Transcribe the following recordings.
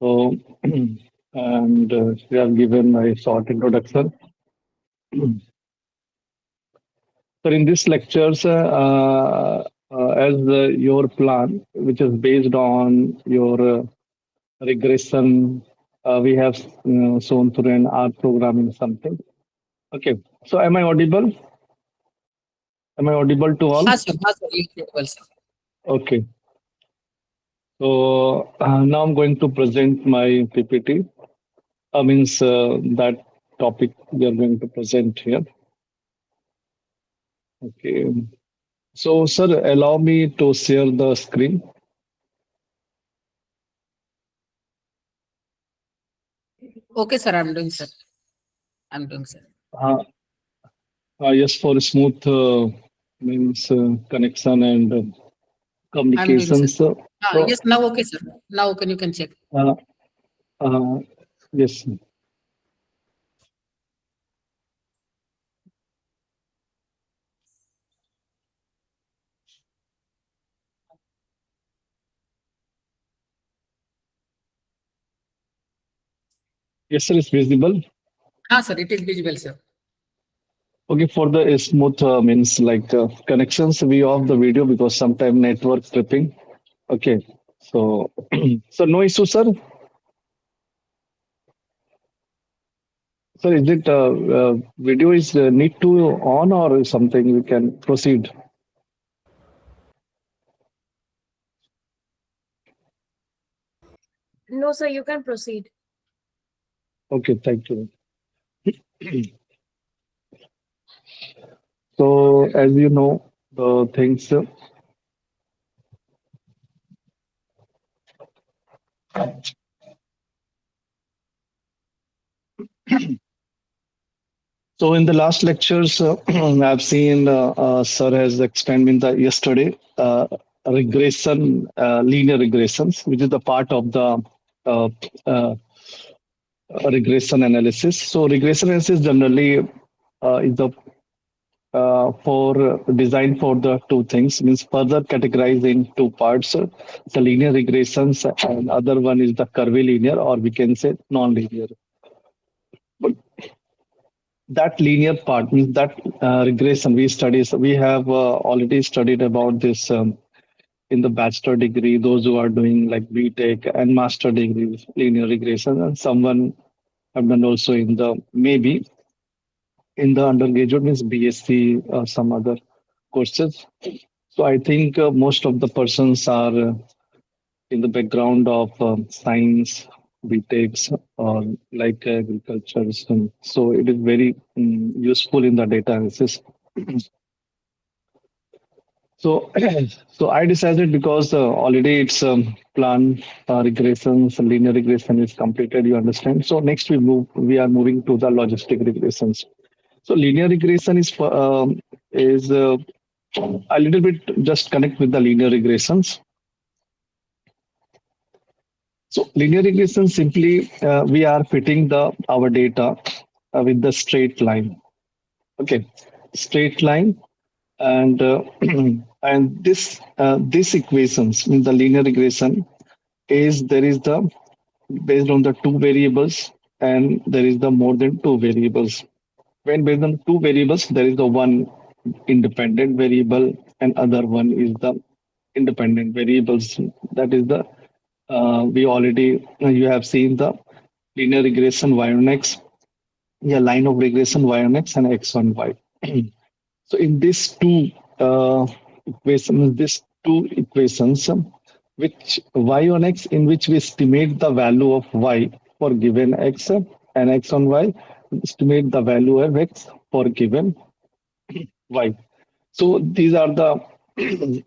So, and we have given a short introduction. So, in this lectures, as your plan, which is based on your regression, we have shown through an R programming something. Okay. So, am I audible? Am I audible to all? Yes, sir. Yes, sir. Well, sir. Okay. So now I'm going to present my PPT. Means that topic we are going to present here. Okay. So, sir, allow me to share the screen. Okay, sir. I'm doing, sir. I'm doing, sir. Uh, yes, for smooth means connection and I'm doing, sir. communications. Yes, now okay, sir. Now can you can check. Uh, uh, yes, yes, sir, it's visible. Sir, it is visible, sir. Okay, for the smooth means like connections, we off the video because sometimes network tripping. Okay, so so no issue, sir. Sir, is it video is need to on or something? We can proceed. No, sir, you can proceed. Okay, thank you. So as you know, the things. So in the last lectures, I've seen Sir has explained in the yesterday regression, linear regressions, which is the part of the uh, uh, regression analysis. So regression analysis generally is the for design for the two things means further categorized in two parts, the linear regressions and other one is the curvilinear or we can say non-linear. But that linear part means that regression we have already studied about this in the bachelor degree, those who are doing like BTech and master degrees, linear regression, and someone have done also in the maybe in the undergraduate means BSc or some other courses. So I think most of the persons are in the background of science, BTechs, or like agriculture. So it is very useful in the data analysis. So, so I decided because already it's plan regressions, linear regression is completed. You understand. So next we are moving to the logistic regressions. So linear regression is a little bit just connect with the linear regressions. So linear regression simply we are fitting the our data with the straight line. Okay, straight line and and this equations means the linear regression is there is the based on the two variables and there is the more than two variables. When based on two variables, there is the one independent variable and other one is the independent variables. That is the we already you have seen the linear regression y on x, yeah, line of regression y on x and x on y. So in these two equations, which y on x, in which we estimate the value of y for given x and x on y, estimate the value of x for given y. So these are the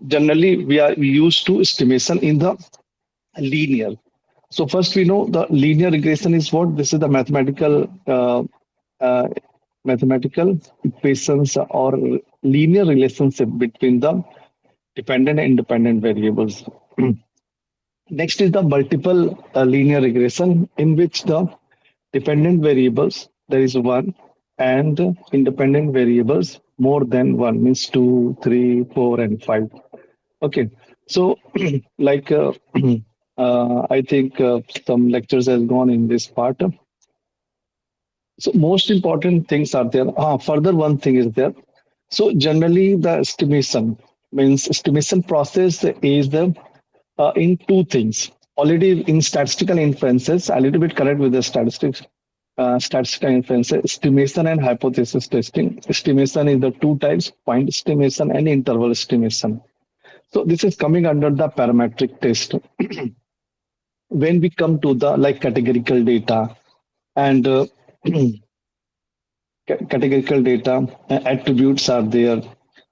generally we are used to estimation in the linear. So first we know the linear regression is what? This is the uh, mathematical equations or linear relationship between the dependent and independent variables. Next is the multiple linear regression in which the dependent variables there is one and independent variables more than one means two, three, four, and five. Okay, so like I think some lectures has gone in this part. So most important things are there. Further one thing is there. So generally the estimation process is the in two things. Already in statistical inferences, a little bit correct with the statistical inferences, estimation and hypothesis testing. Estimation is the two types: point estimation and interval estimation. So this is coming under the parametric test. When we come to the like categorical data and categorical data attributes are there.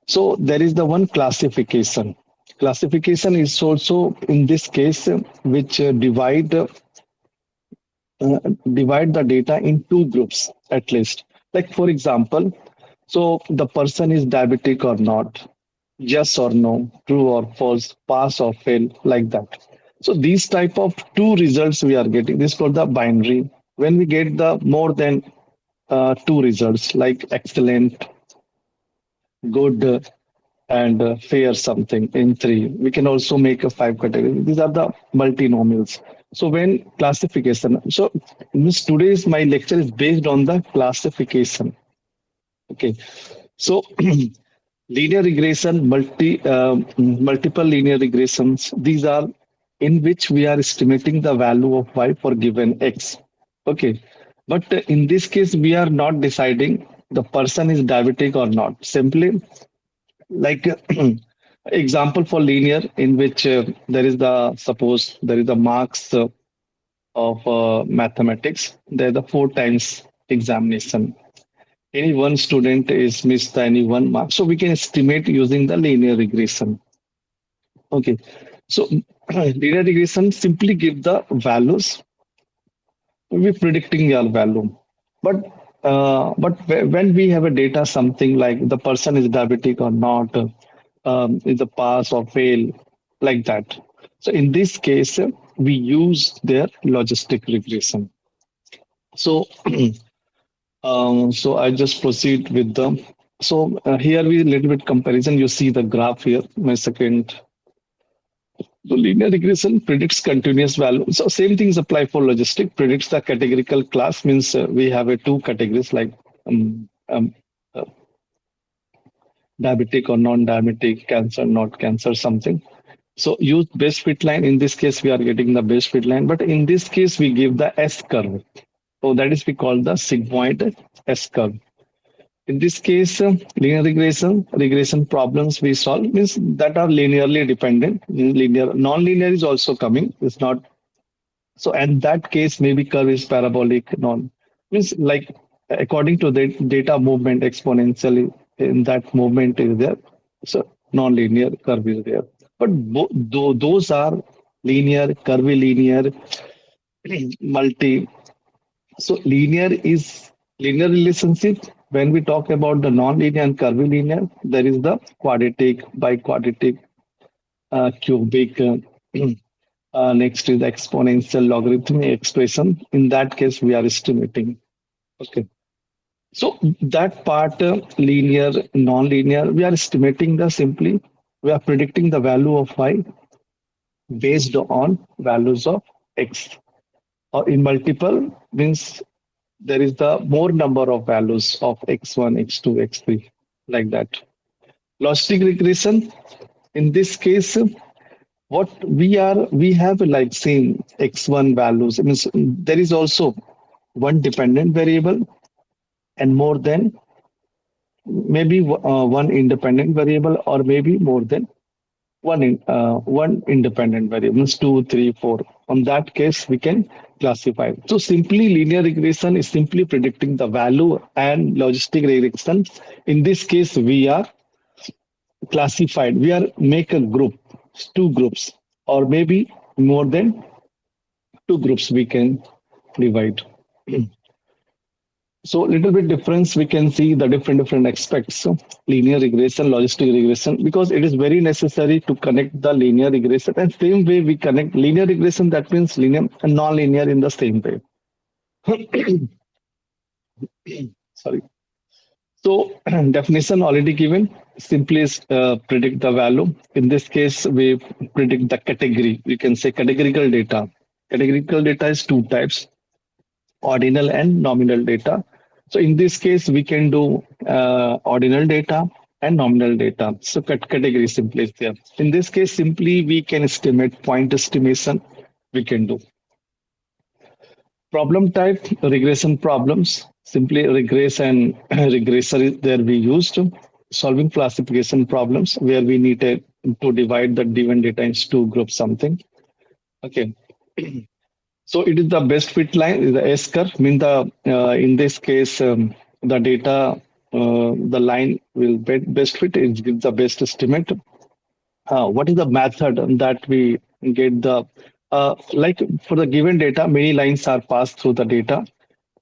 So there is the one classification. Classification is also in this case which divide the data in two groups at least. Like for example, so the person is diabetic or not, yes or no, true or false, pass or fail, like that. So these type of two results we are getting. This is called the binary. When we get the more than two results like excellent, good, and fair something in three. We can also make a five category. These are the multinomials. So when classification, so today's my lecture is based on the classification. Okay, so linear regression, multiple linear regressions. These are in which we are estimating the value of y for given x. Okay, but in this case we are not deciding the person is diabetic or not. Simply like example for linear in which there is the suppose there is the marks of mathematics. There are the four times examination. Any one student is missed any one mark, so we can estimate using the linear regression. Okay, so linear regression simply give the values. We're predicting your value, but when we have a data something like the person is diabetic or not, is a pass or fail, like that. So in this case, we use their logistic regression. So so I just proceed with them. So here we little bit comparison. You see the graph here. My second. So linear regression predicts continuous value. So same things apply for logistic. Predicts the categorical class means we have a two categories like uh, diabetic or non-diabetic, cancer, not cancer, something. So use base fit line. In this case, we are getting the base fit line, but in this case, we give the S curve. So that is we call the sigmoid S curve. In this case, linear regression problems we solve means that are linearly dependent. Linear, non-linear is also coming. It's not so. And that case, maybe curve is parabolic. Non means like according to the data movement exponentially in that movement is there. So non-linear curve is there. But those are linear, curvilinear, multi. So linear relationship. When we talk about the non-linear and curvilinear, there is the quadratic, biquadratic, cubic. Next is the exponential logarithmic expression. In that case, we are estimating. Okay. So that part, linear, non-linear, we are estimating the simply, we are predicting the value of y based on values of x. Or in multiple means there is the more number of values of x1, x2, x3, like that. Logistic regression, in this case, what we have like same x1 values. It means there is also one dependent variable and more than maybe one independent variable or maybe more than one independent variable, means two, three, four. On that case, we can classify. So simply linear regression is simply predicting the value, and logistic regression, in this case, we are classified. We are make a group, two groups, or maybe more than two groups we can divide. So little bit difference, we can see the different aspects of linear regression, logistic regression, because it is very necessary to connect the linear regression. And same way we connect linear regression, that means linear and non-linear in the same way. Sorry. So definition already given. Simply predict the value. In this case, we predict the category. We can say categorical data. Categorical data is two types: ordinal and nominal data. So in this case, we can do ordinal data and nominal data. So category simply is there. In this case, simply we can estimate point estimation. We can do problem type regression problems. Simply regress and regressor is there we used solving classification problems where we need to divide the given data into two groups something. Okay. So it is the best fit line is the S curve. Mean the in this case the data the line will best fit. It gives the best estimate. What is the method that we get the like for the given data? Many lines are passed through the data,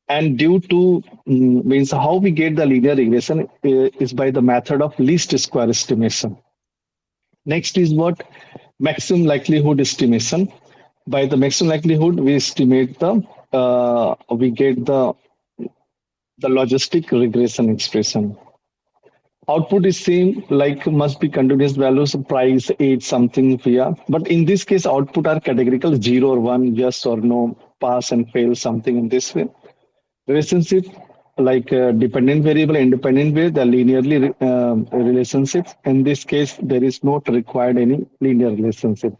and due to means how we get the linear regression is by the method of least square estimation. Next is what maximum likelihood estimation. By the maximum likelihood, we estimate the we get the logistic regression expression. Output is same like must be continuous values price age something here, but in this case output are categorical 0 or 1 yes or no pass and fail something in this way. Relationship like dependent variable independent way the linearly relationship. In this case there is not required any linear relationship.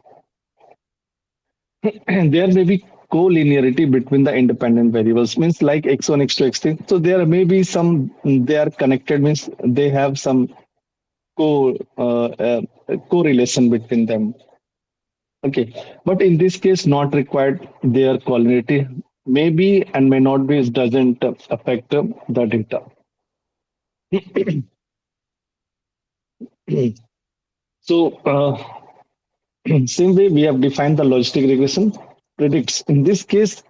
And there may be co-linearity between the independent variables means like x1 x2 x3, so there may be some they are connected means they have some correlation between them. Okay, but in this case not required their collinearity maybe and may not be doesn't affect the data. So same way we have defined the logistic regression predicts in this case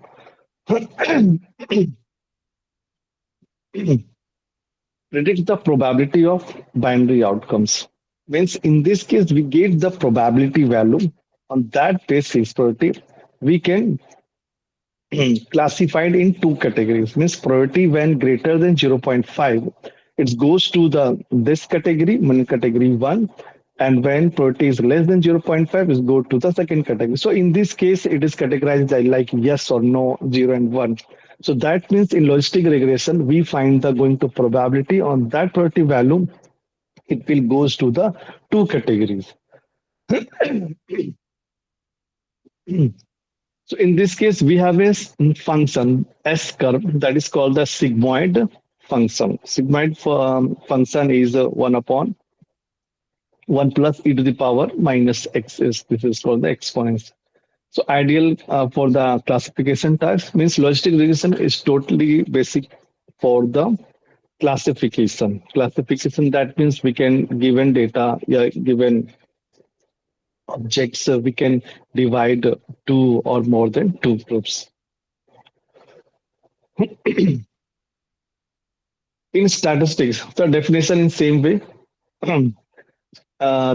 predict the probability of binary outcomes. Means in this case, we get the probability value. On that basis, probability, we can classify it in two categories. Means probability when greater than zero point 0.5, it goes to the this category, mean category 1. And when probability is less than zero point 0.5, it go to the second category. So in this case, it is categorized like yes or no, 0 and 1. So that means in logistic regression, we find the going to probability on that probability value, it will goes to the two categories. So in this case, we have a function S curve that is called the sigmoid function. Sigmoid function is 1 upon 1 plus e to the power minus x is this is called the exponent. So ideal for the classification types means logistic regression is totally basic for the classification. Classification that means we can given data, yeah, given objects, we can divide two or more than two groups. In statistics, the definition in same way.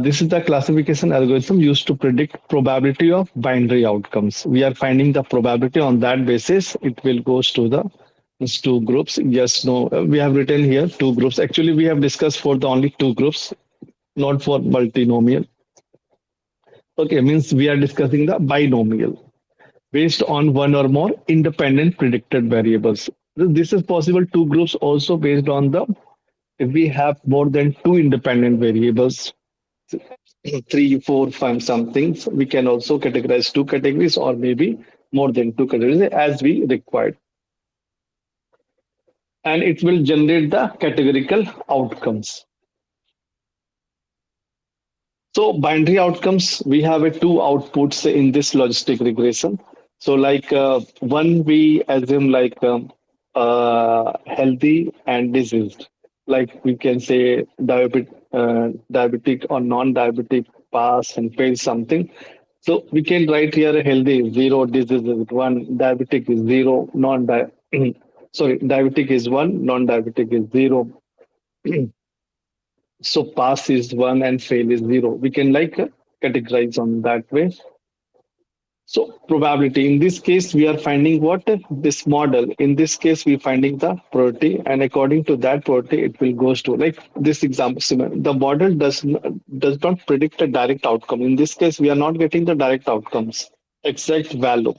This is the classification algorithm used to predict probability of binary outcomes. We are finding the probability on that basis. It will goes to the two groups. Yes, no. We have written here two groups. Actually, we have discussed for the only two groups, not for multinomial. Okay, means we are discussing the binomial based on one or more independent predicted variables. This is possible two groups also based on the if we have more than two independent variables, three, four, five something, we can also categorize two categories or maybe more than two categories as we require. And it will generate the categorical outcomes. So binary outcomes, we have a two outputs in this logistic regression. So like one, we assume like healthy and diseased. Like we can say diabetic or non-diabetic, pass and fail something. So we can write here a healthy is 0, disease is 1, diabetic is 0, sorry, diabetic is 1, non-diabetic is 0. So pass is 1 and fail is 0. We can like categorize on that way. So probability, in this case, we are finding what this model. In this case, we finding the probability, and according to that probability, it will goes to like this example. The model does not predict a direct outcome. In this case, we are not getting the direct outcomes, exact value.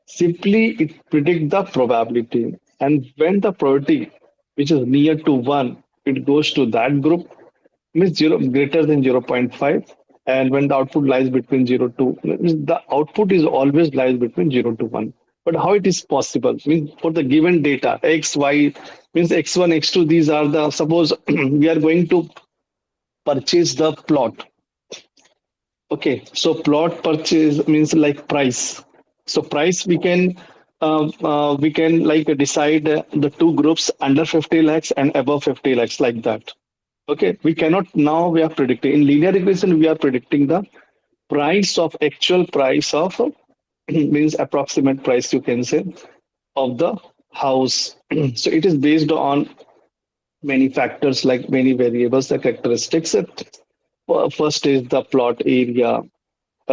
Simply, it predicts the probability, and when the probability, which is near to one, it goes to that group, means zero greater than 0.5, and when the output lies between 0 to means the output is always lies between 0 to 1. But how it is possible means for the given data x y means x1 x2, these are the, suppose we are going to purchase the plot. Okay, so plot purchase means like price. So price we can like decide the two groups under 50 lakhs and above 50 lakhs, like that. Okay, we cannot, now we are predicting in linear regression, we are predicting the price of actual price of means approximate price, you can say, of the house. So it is based on many factors, like many variables, the characteristics. First is the plot area,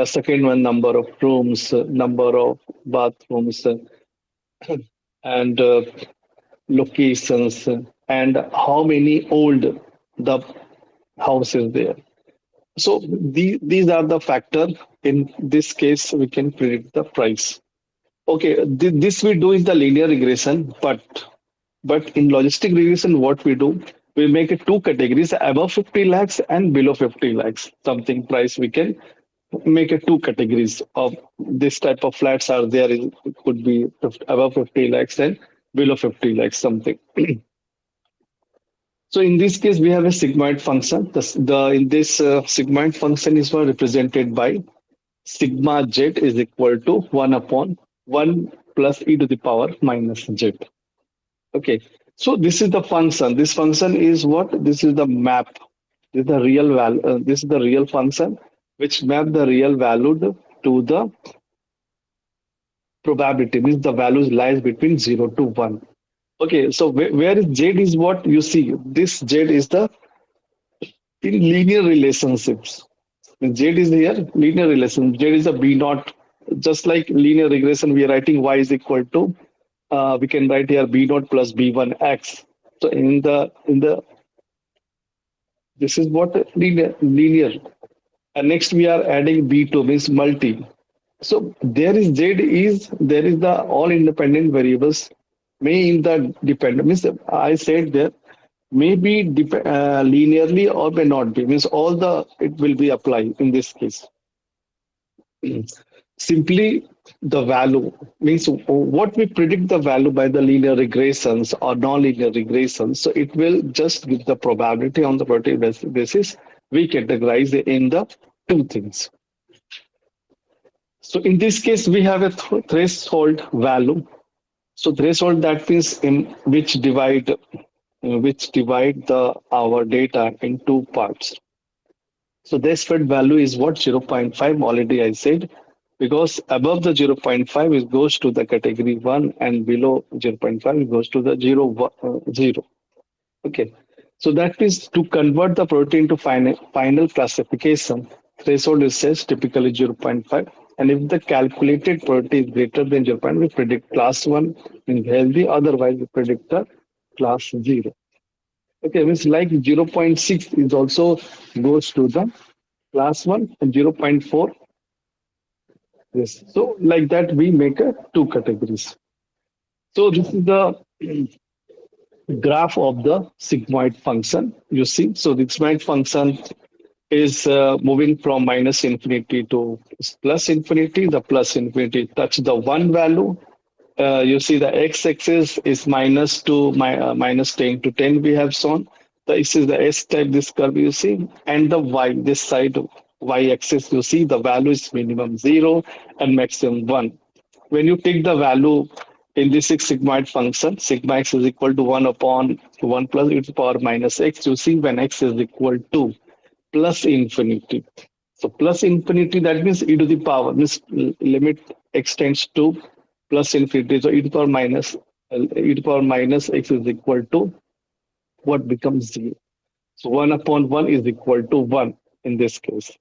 second one number of rooms, number of bathrooms, and locations, and how many old the house is there. So these are the factor. In this case, we can predict the price. Okay, this we do in the linear regression, but in logistic regression, what we do, we make it two categories: above 50 lakhs and below 50 lakhs. Something price we can make it two categories of this type of flats are there. It could be above 50 lakhs and below 50 lakhs something. So in this case, we have a sigmoid function. In this sigmoid function is represented by sigma z is equal to 1 upon 1 plus e to the power minus z. Okay, so this is the function. This function is what? This is the map. This is the real value. This is the real function which map the real value to the probability. Means the values lies between 0 to 1. Okay, so where is z is what you see. This z is the in linear relationships. Z is here, linear relation. Z is a B naught. Just like linear regression, we are writing y is equal to, we can write here B naught plus B1 x. So this is what linear. And next we are adding B2 means multi. So there is the all independent variables may in the dependent means I said there may be linearly or may not be, means all the it will be applied in this case. Simply the value means what we predict the value by the linear regressions or non-linear regressions. So it will just give the probability on the probability basis. We categorize it in the two things. So in this case, we have a threshold value. So threshold, that means in which divide the our data in two parts. So this threshold value is what? 0.5 already I said, because above the 0.5 it goes to the category 1 and below 0.5 it goes to the 0. Okay. So that means to convert the protein to final classification, threshold is says typically 0.5. And if the calculated protein is greater than 0.5, we predict class 1 in healthy, otherwise we predict the class 0. Okay, means like 0.6 is also goes to the class 1 and 0.4. Yes. So like that we make a two categories. So this is the graph of the sigmoid function. You see, so the sigmoid function is moving from minus infinity to plus infinity. The plus infinity touch the one value. You see the x-axis is minus 10 to 10 we have shown. This is the s-type, this curve you see, and the y, this side y-axis you see the value is minimum 0 and maximum 1. When you take the value in this sigmoid function, sigma x is equal to 1 upon 1 plus e to the power minus x, you see when x is equal to plus infinity. So plus infinity, that means e to the power, means limit extends to plus infinity. So e to the power minus x is equal to what becomes 0. So 1 upon 1 is equal to 1 in this case.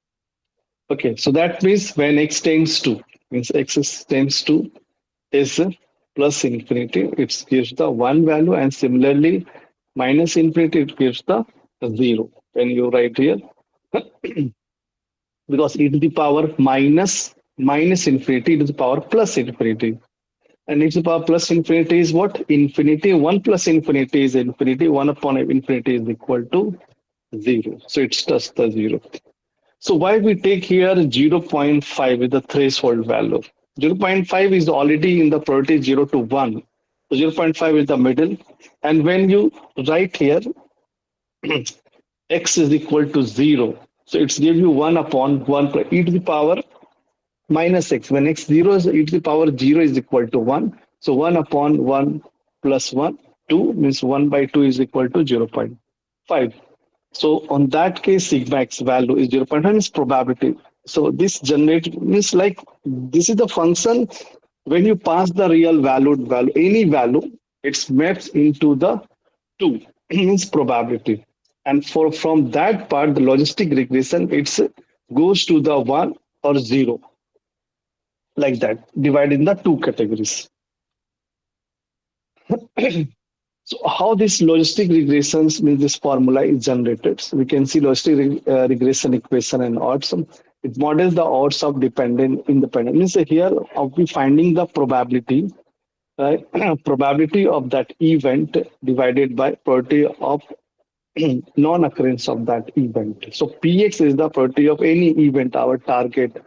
Okay, so that means when x tends to, means x is tends to is plus infinity, it gives the one value, and similarly minus infinity, it gives the zero. When you write here, because e to the power minus infinity, e to the power plus infinity. And e to the power plus infinity is what? Infinity. 1 plus infinity is infinity. 1 upon infinity is equal to 0. So it's just the 0. So why we take here 0. 0.5 with the threshold value? 0. 0.5 is already in the probability 0 to 1. So 0. 0.5 is the middle. And when you write here x is equal to 0, so it's give you 1 upon 1 plus e to the power minus x. When x 0 is e to the power 0 is equal to 1. So 1 upon 1 plus 1, 2 means 1 by 2 is equal to 0. 0.5. So on that case, sigma x value is 0.1 is probability. So this generate means like this is the function when you pass the real valued value, any value, it's maps into the 2 means probability. And for from that part, the logistic regression, it's goes to the 1 or 0 like that, divided in the two categories. So how this logistic regressions means this formula is generated. So we can see regression equation and odds. It models the odds of dependent independent. Means here of we finding the probability, right? Probability of that event divided by probability of non-occurrence of that event. So px is the probability of any event, our target.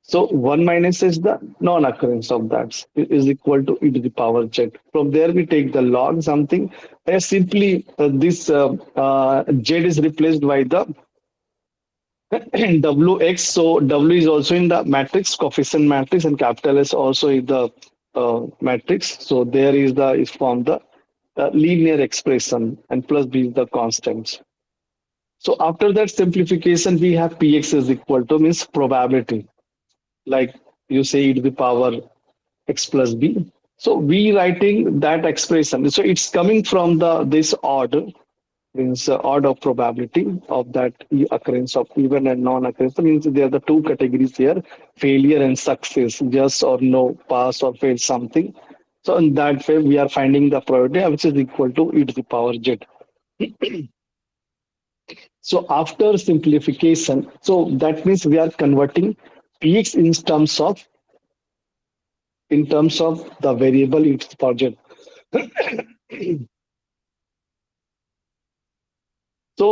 So 1 minus is the non-occurrence of that is equal to e to the power z. From there we take the log something. Simply this z is replaced by the wx. So w is also in the matrix, coefficient matrix, and capital S also in the matrix. So there is from the linear expression, and plus b is the constants. So after that simplification, we have px is equal to means probability, like you say e to the power x plus b. So we writing that expression. So it's coming from the this order, means order of probability of that occurrence of even and non-occurrence. So means there are the two categories here: failure and success, yes or no, pass or fail something. So in that way, we are finding the probability which is equal to e to the power z. So after simplification, so that means we are converting px in terms of the variable e to the power z. So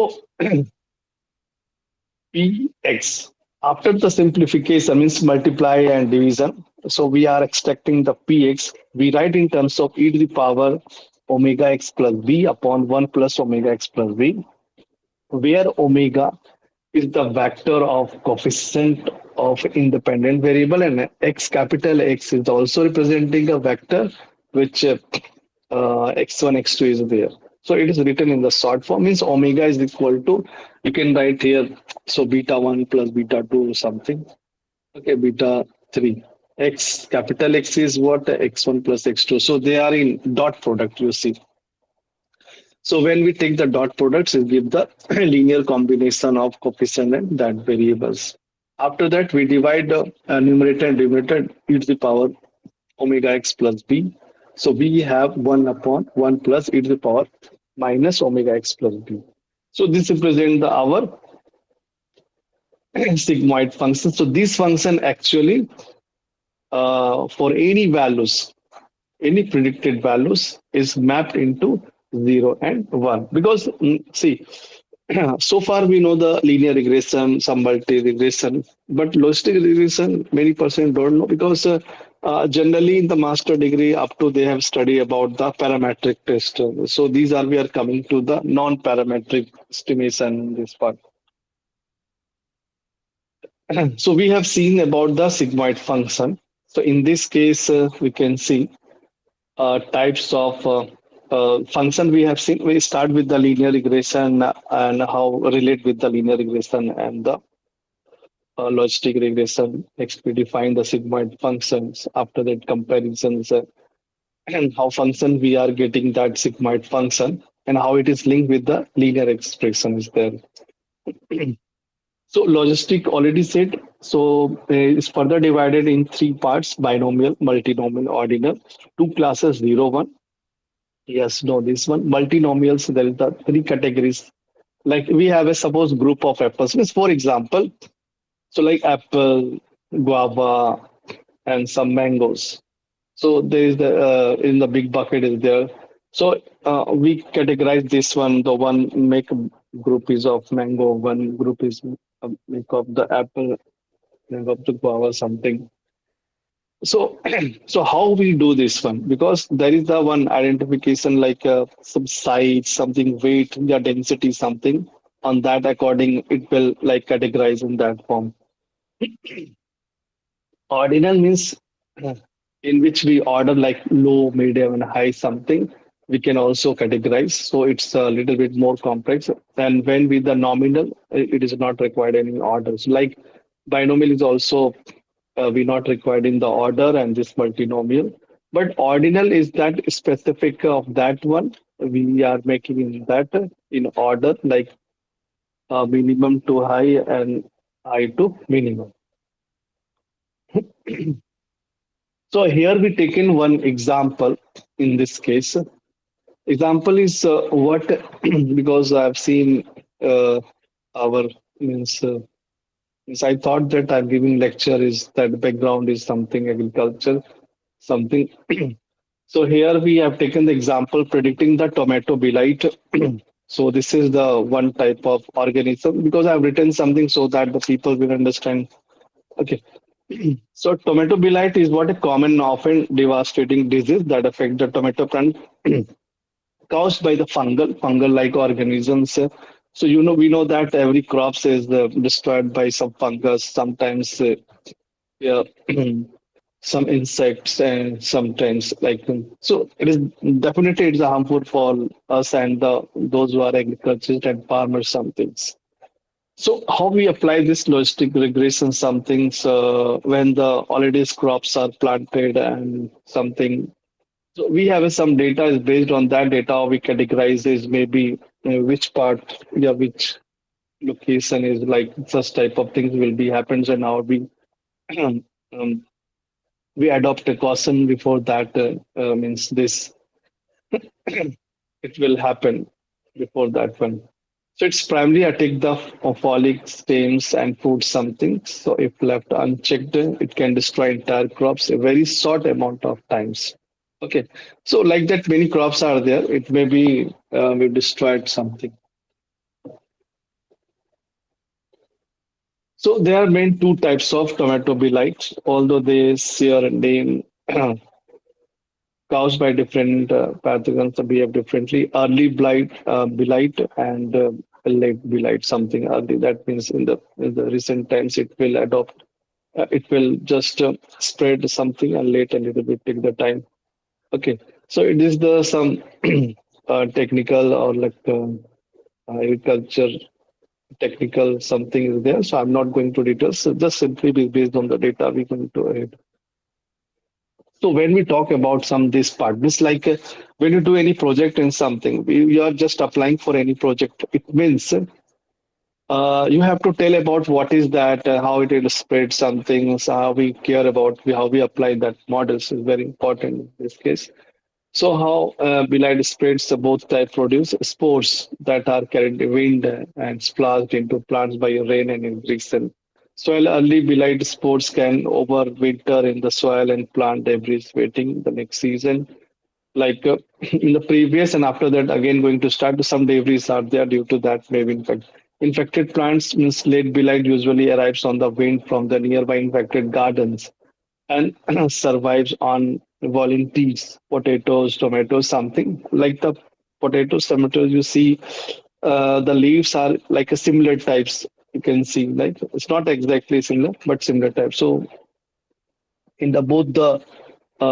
px after the simplification means multiply and division. So we are extracting the px. We write in terms of e to the power omega x plus b upon 1 plus omega x plus b, where omega is the vector of coefficient of independent variable, and x capital X is also representing a vector which x1 x2 is there. So it is written in the short form, means omega is equal to, you can write here, so beta 1 plus beta 2 something, okay, beta 3. X capital X is what? X1 plus x2. So they are in dot product, you see. So when we take the dot products, it gives the linear combination of coefficient and that variables. After that, we divide the numerator and denominator e to the power omega x plus b. So we have 1 upon 1 plus e to the power minus omega x plus b. So this represents our sigmoid function. So this function actually for any values, any predicted values is mapped into 0 and 1. Because see, so far we know the linear regression, some multi regression, but logistic regression many person don't know, because generally in the master degree up to they have studied about the parametric test. So these are we are coming to the non-parametric estimation in this part. So we have seen about the sigmoid function. So in this case, we can see types of function we have seen. We start with the linear regression and how relate with the linear regression and the logistic regression. Next, we define the sigmoid functions. After that, comparisons and how function we are getting that sigmoid function and how it is linked with the linear expression is there. So logistic already said. So it's further divided in three parts: binomial, multinomial, ordinal. Two classes, zero, one. Yes, no, this one multinomials. There is the three categories. Like we have a suppose group of apples. Means for example, so like apple, guava, and some mangoes. So there is the in the big bucket is there. So we categorize this one. The one make group is of mango. One group is make of the apple. Make of the guava something. So so how we do this one? Because there is the one identification like some size, something weight, yeah, density, something. On that according, it will like categorize in that form. Ordinal means in which we order like low, medium, and high something. We can also categorize. So it's a little bit more complex. And when with the nominal, it is not required any orders. Like binomial is also we not required in the order and this multinomial. But ordinal is that specific of that one. We are making in that in order like minimum to high and high to minimum. So here we taken one example in this case. Example is what because I've seen our means, means I thought that I'm giving lecture is that background is something agriculture something. So here we have taken the example predicting the tomato blight. So this is the one type of organism because I've written something so that the people will understand. Okay. So tomato blight is what a common, often devastating disease that affect the tomato plant caused by the fungal like organisms. So we know that every crops is destroyed by some fungus, sometimes yeah, some insects, and sometimes like so. It is definitely it's harmful for us and those who are agriculture and farmers. Some things. So how we apply this logistic regression? Some things when the holidays crops are planted and something so we have some data is based on that data we categorize is maybe which part, yeah, which location is like such type of things will be happens and how um, we adopt a caution before that means this it will happen before that one. So it's primarily attack the folic stems and food something. So if left unchecked, it can destroy entire crops a very short amount of times. Okay, so like that, many crops are there. It may be we destroyed something. So there are main two types of tomato blight, although they share a name caused by different pathogens that behave differently. Early blight, and late blight. Something early. That means in the recent times it will adopt. It will just spread something and late a little bit take the time. Okay, so it is the some technical or like agriculture technical something is there. So I'm not going to details. So just simply based on the data we going to ahead. So when we talk about some this part, this like when you do any project in something, we are just applying for any project. It means you have to tell about what is that, how it will spread something, so how we care about how we apply that models is very important in this case. So how Belide spreads both type produce spores that are carried in wind and splashed into plants by rain and irrigation. Soil early Belide spores can overwinter in the soil and plant debris waiting the next season. Like in the previous and after that again going to start some debris are there due to that maybe infected plants means late Belide usually arrives on the wind from the nearby infected gardens and survives on volunteers, potatoes, tomatoes, something like the potatoes, tomatoes. You see, the leaves are like a similar types. You can see like it's not exactly similar, but similar types. So in the both the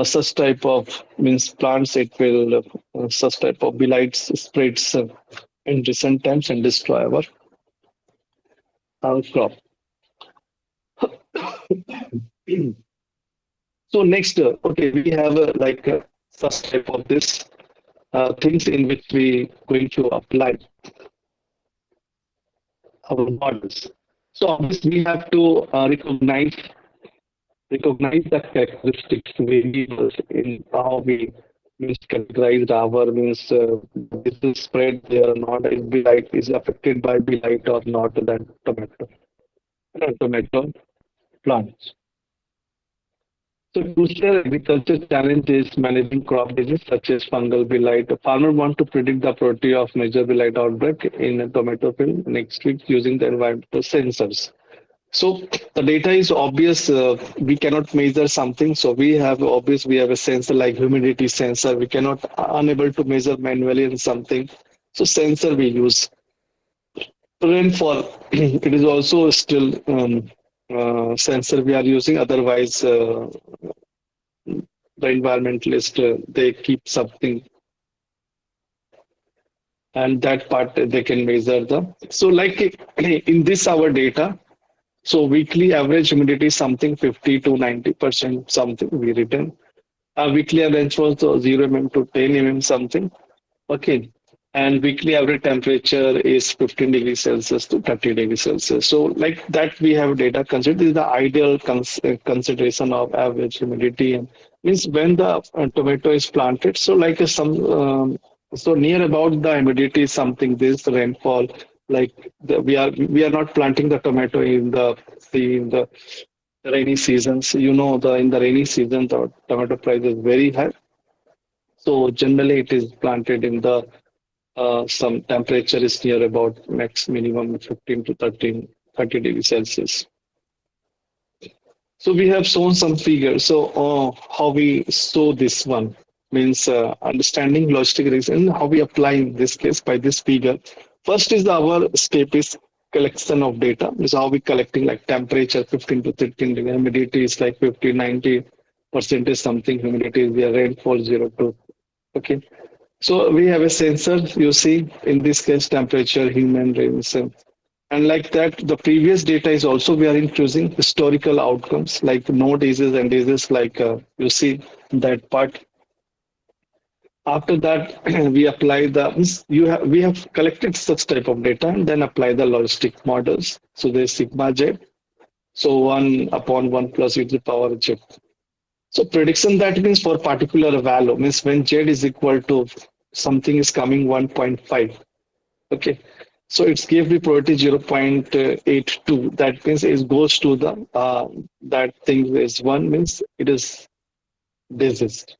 such type of means plants, it will such type of blights spreads in recent times and destroy our crop. So next, okay, we have like such type of this things in which we going to apply our models. So obviously we have to recognize the characteristics variables in how we means categorized our means this is spread there or not is be light is affected by be light or not that tomato plants. So crucial agriculture challenge is managing crop disease such as fungal blight. A farmer want to predict the probability of major blight outbreak in a tomato field next week using the environmental sensors. So the data is obvious. We cannot measure something. So we have a sensor like humidity sensor. We cannot unable to measure manually in something. So sensor we use. Rainfall. It is also still sensor we are using. Otherwise, the environmentalist they keep something and that part they can measure the. So like in this our data. So weekly average humidity is something 50 to 90% something we written. Weekly average was 0 mm to 10 mm something. Okay. And weekly average temperature is 15 degrees Celsius to 30 degrees Celsius. So like that we have data considered. This is the ideal consideration of average humidity and means when the tomato is planted. So like so near about the humidity is something this rainfall like we are not planting the tomato in the rainy seasons. You know the in the rainy season the tomato price is very high. So generally it is planted in the some temperature is near about max minimum 15 to 30 degrees Celsius. So we have shown some figures. So how we show this one means understanding logistic reason, how we apply in this case by this figure. First is our step is collection of data. Is how we collecting like temperature 15 to 13 degree, humidity is like 50, 90% is something, humidity is the rainfall 0 to okay. So we have a sensor, you see, in this case, temperature, human rains. And like that, the previous data is also we are including historical outcomes like no diseases and diseases like you see that part. After that, we apply we have collected such type of data and then apply the logistic models. So there's sigma z. So 1 upon 1 plus e to the power z. So prediction that means for particular value means when z is equal to something is coming 1.5. Okay. So it's gave the probability 0.82. That means it goes to the that thing is 1 means it is diseased.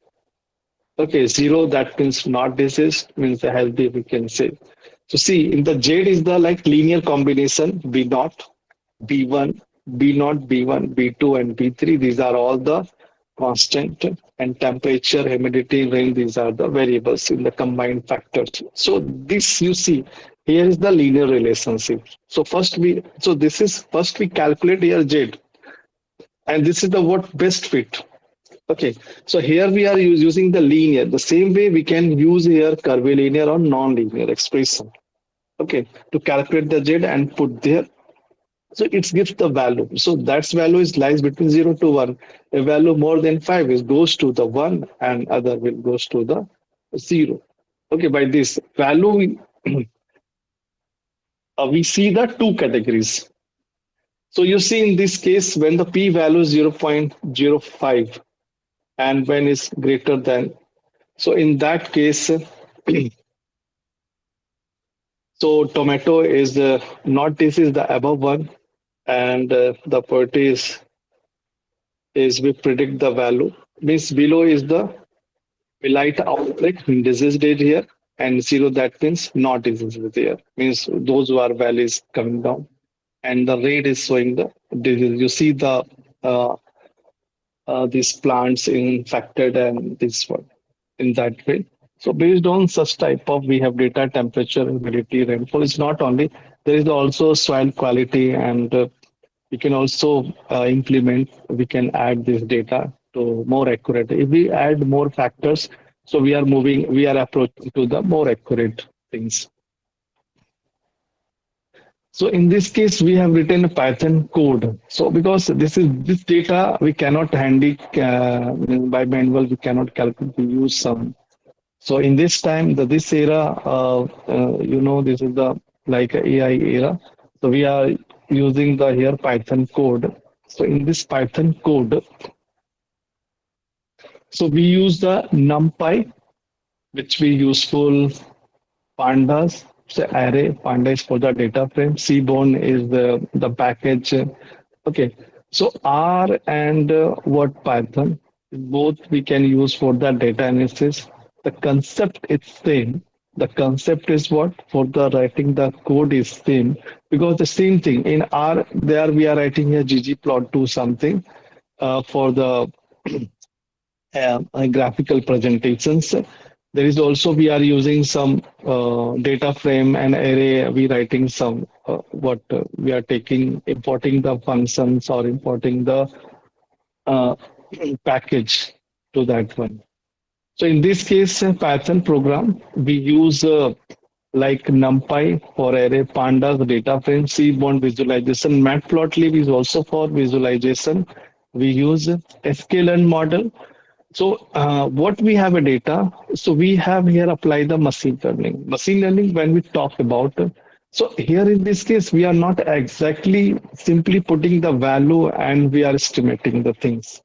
Okay, 0 that means not diseased means the healthy we can say. So see in the Z is the like linear combination B naught, B1, B naught, B1, B2 and B3. These are all the constant and temperature, humidity, rain. These are the variables in the combined factors. So this you see here is the linear relationship. So this is first we calculate here Z and this is the what best fit. Okay, so here we are using the linear. The same way we can use here curvilinear or non-linear expression. Okay, to calculate the Z and put there. So it gives the value. So that's value is lies between 0 to 1. A value more than 5 is goes to the 1 and other will goes to the 0. Okay, by this value we see the two categories. So you see in this case when the p value is 0.05 and when is greater than. So in that case, so tomato is not this is the above one and the property is we predict the value means below is the light outbreak disease date here and 0 that means not disease there means those who are values coming down and the rate is showing the disease. You see the uh, these plants infected and this one in that way. So based on such type of we have data, temperature, humidity, rainfall. It's not only there is also soil quality and we can also implement. We can add this data to more accurate. If we add more factors, so we are moving. We are approaching to the more accurate things. So in this case, we have written a Python code. So because this data we cannot handy by manual, we cannot calculate. We use some. So in this time, this era, this is the like AI era. So we are using the here Python code. So in this Python code, so we use the NumPy, which we useful pandas. So array panda is for the data frame. Cbone is the package. Okay. So R and what Python both we can use for the data analysis. The concept is same. The concept is what for the writing the code is same because the same thing in R there we are writing a ggplot2 something for the graphical presentations. There is also we are using some data frame and array. We writing some what we are taking importing the functions or importing the uh, package to that one. So in this case, Python program we use like NumPy for array, pandas, data frame, Seaborn visualization, Matplotlib is also for visualization. We use sklearn model so what we have a data, so we have here apply the machine learning. Machine learning when we talk about, so here in this case, we are not exactly simply putting the value and we are estimating the things.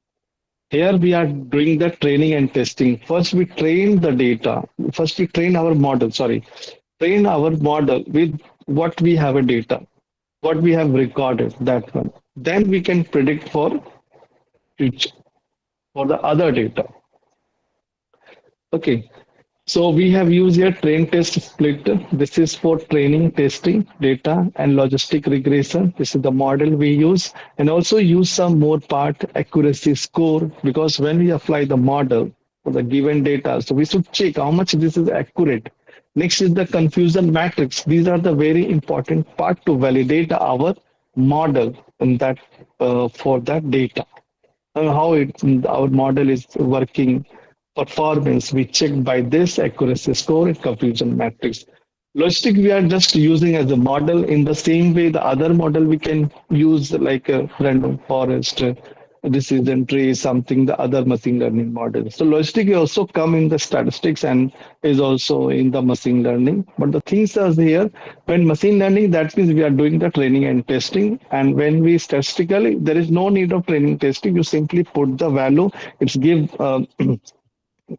Here we are doing the training and testing. First we train the data. First we train our model, sorry, train our model with what we have a data, what we have recorded, that one. Then we can predict for future, for the other data. Okay, so we have used here train test split. This is for training, testing, data, and logistic regression. This is the model we use, and also use some more part accuracy score because when we apply the model for the given data, so we should check how much this is accurate. Next is the confusion matrix. These are the very important part to validate our model and that for that data how our model is working performance we check by this accuracy score and confusion matrix logistic we are just using as a model in the same way the other model we can use like a random forest decision tree something the other machine learning model so logistic also come in the statistics and is also in the machine learning but the things are here when machine learning that means we are doing the training and testing and when we statistically there is no need of training testing you simply put the value it's give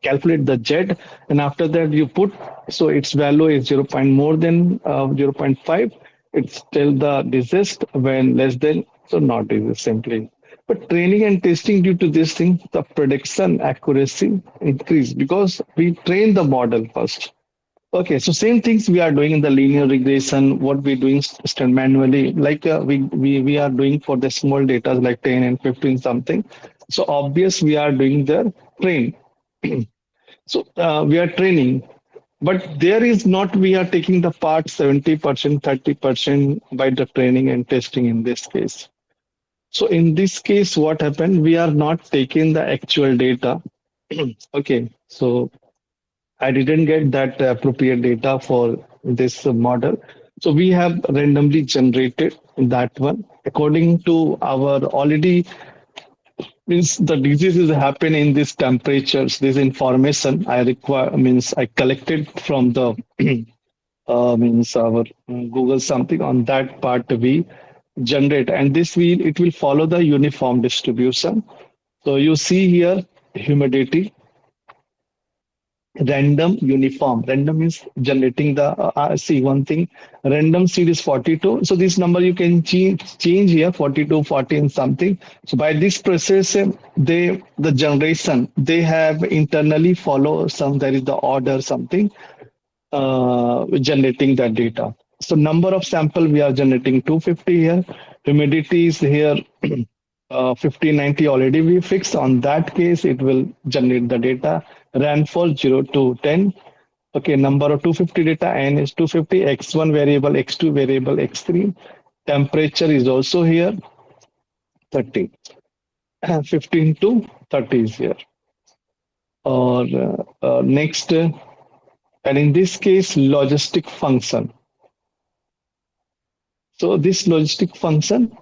calculate the z and after that you put so its value is zero point more than zero point 0.5 it's tell the desist when less than so not desist simply but training and testing due to this thing the prediction accuracy increase because we train the model first. Okay, so same things we are doing in the linear regression. What we doing manually, like we are doing for the small data like 10 and 15 something. So obvious we are doing the train. So we are training, but there is not we are taking the part 70%, 30% by the training and testing in this case. So in this case, what happened? We are not taking the actual data. Okay, so I didn't get that appropriate data for this model. So we have randomly generated that one according to our already means the diseases happen in these temperatures. This information I require means I collected from the means our Google something on that part we generate and this will it will follow the uniform distribution. So you see here humidity random uniform random means generating the see one thing random seed is 42 so this number you can change here 42 40 and something so by this process they the generation they have internally follow some there is the order something generating that data. So number of sample we are generating 250 here. Humidity is here 1590 already we fixed. On that case, it will generate the data. Rainfall 0 to 10. Okay, number of 250 data, n is 250, x1 variable, x2 variable, x3. Temperature is also here 30. 15 to 30 is here. Or next, and in this case, logistic function. So this logistic function,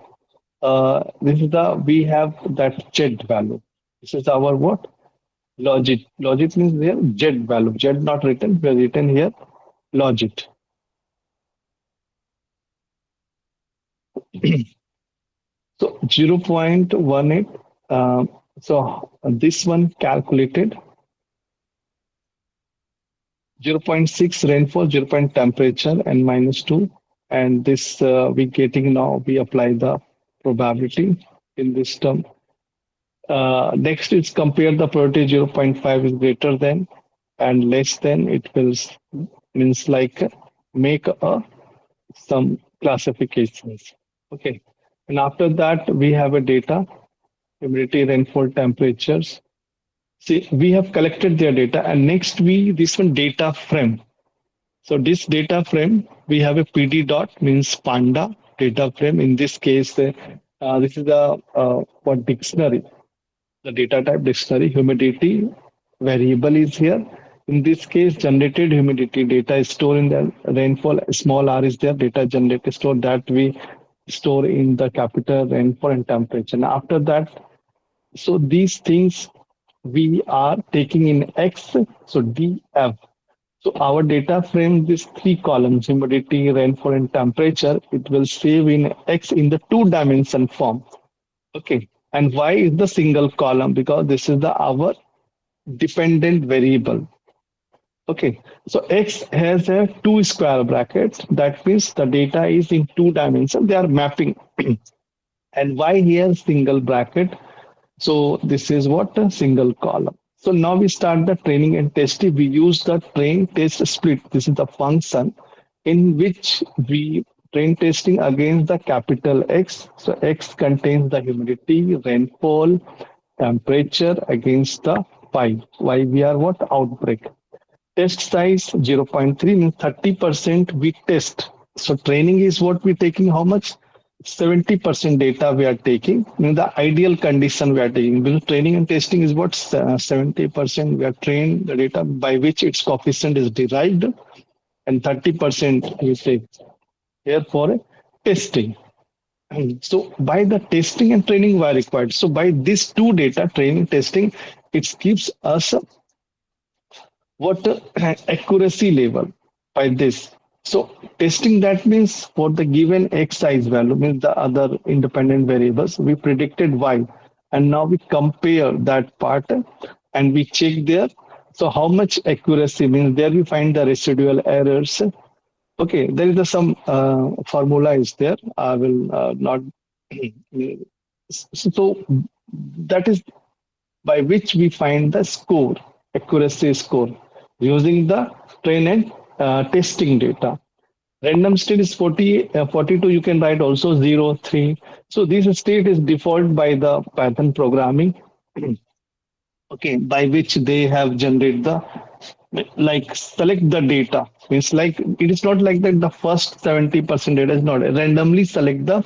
this is the we have that z value. This is our what? Logit. Logit means here z value. Z not written. We have written here logit. So 0.18. So this one calculated 0.6 rainfall, 0. Temperature, and -2. And this we getting now, we apply the probability in this term. Next is compare the probability 0.5 is greater than and less than. It will means like make a some classifications. Okay. And after that, we have a data, humidity, rainfall, temperatures. See, we have collected their data, and next we this one data frame. So this data frame, we have a PD dot means panda data frame. In this case, this is the what dictionary, the data type dictionary. Humidity variable is here. In this case, generated humidity data is stored in the rainfall. Small r is there. Data generated store that we store in the capital rainfall and temperature. And after that, so these things we are taking in X, so DF. So our data frame, these three columns, humidity, rainfall, and temperature, it will save in X in the two-dimension form. Okay. And Y is the single column because this is the our dependent variable. Okay. So X has a two square brackets. That means the data is in two dimensions. They are mapping. And Y here single bracket. So this is what a single column. So now we start the training and testing. We use the train test split. This is the function in which we train testing against the capital X. So X contains the humidity, rainfall, temperature against the Y. Y we are what? Outbreak. Test size 0.3 means 30% we test. So training is what we're taking how much? 70% data we are taking. Means the ideal condition we are taking. Because training and testing is what 70% we are trained the data by which its coefficient is derived, and 30% we take here for testing. So by the testing and training we are required. So by these two data, training, testing, it gives us what accuracy level by this. So testing that means for the given x size value means the other independent variables we predicted y, and now we compare that part and we check there. So how much accuracy means there we find the residual errors. Okay, there is some formula is there. I will not. So that is by which we find the score, accuracy score, using the train and testing data. Random state is 42, you can write also 0, 3. So this state is default by the Python programming, okay, by which they have generated the, like select the data. Means like, it is not like that the first 70% data is not, randomly select the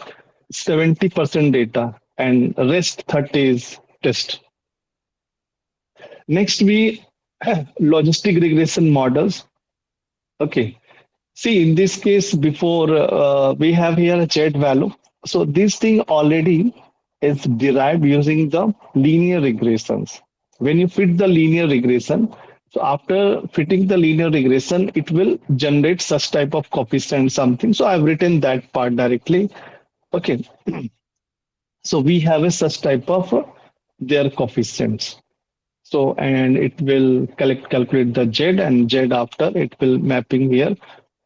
70% data and rest 30 is test. Next, we logistic regression models. Okay. See, in this case, before we have here a Z value. So this thing already is derived using the linear regressions. When you fit the linear regression, so after fitting the linear regression, it will generate such type of coefficient something. So I've written that part directly. Okay. So we have a such type of their coefficients. So, and it will calculate the Z, and Z after it will mapping here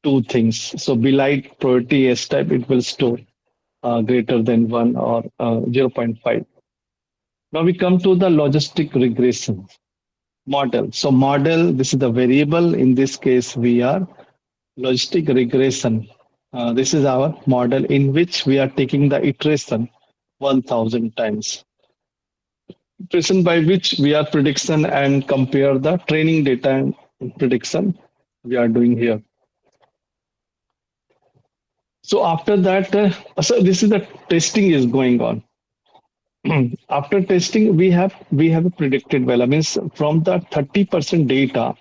two things. So Belite probability S type, it will store greater than 1 or 0.5. Now we come to the logistic regression model. So model, this is the variable. In this case, we are logistic regression. This is our model in which we are taking the iteration 1000 times. Iteration by which we are prediction and compare the training data and prediction we are doing here. So after that, so this is the testing is going on. After testing, we have a predicted value. Means from the 30% data,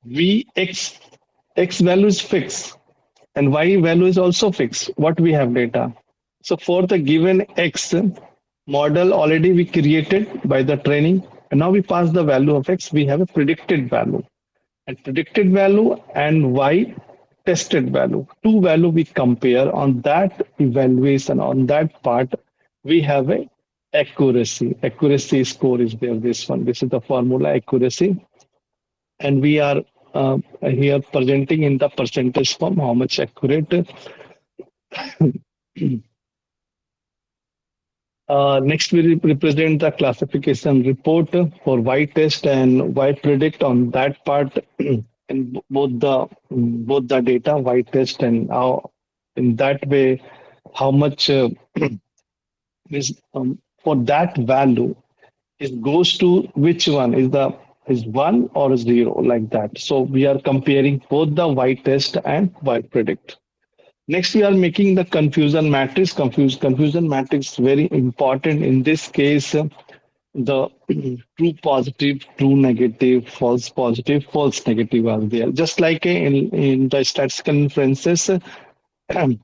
we x value is fixed and y value is also fixed. What we have data. So for the given x model already we created by the training, and now we pass the value of x. We have a predicted value, and predicted value and y tested value. Two value we compare on that evaluation on that part. We have a accuracy. Accuracy score is there. This one. This is the formula accuracy, and we are here presenting in the percentage form how much accurate. Next, we represent the classification report for Y test and Y predict on that part in both the data Y test and how in that way how much is for that value it goes to which one is one or zero like that. So we are comparing both the Y test and Y predict. Next, we are making the confusion matrix. Confusion matrix is very important in this case. The true positive, true negative, false positive, false negative are there. Just like in the statistical inferences, when